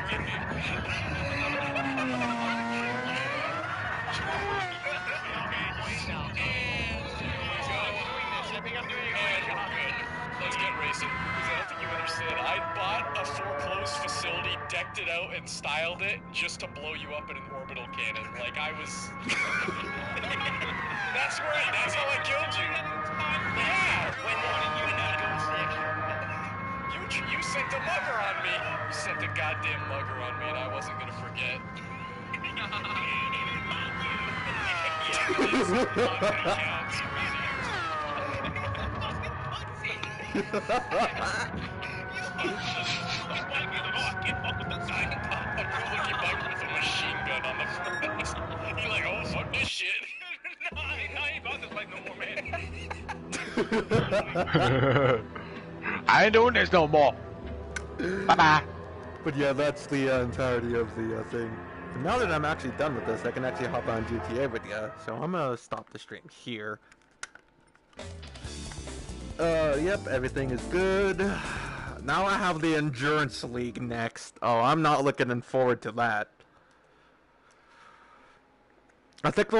out and styled it just to blow you up in an orbital cannon. Like, I was... That's right, that's how I killed you. Yeah, when you sent a mugger on me. You sent a goddamn mugger on me, and I wasn't gonna forget. With a machine gun on the front. He like, oh fuck this shit. No, I ain't about to fight no more, man. I ain't doing this no more. Bye bye. But yeah, that's the entirety of the thing. But now that I'm actually done with this, I can actually hop on GTA with you. So I'm gonna stop the stream here. Yep, everything is good. Now I have the Endurance League next. Oh, I'm not looking forward to that. I think those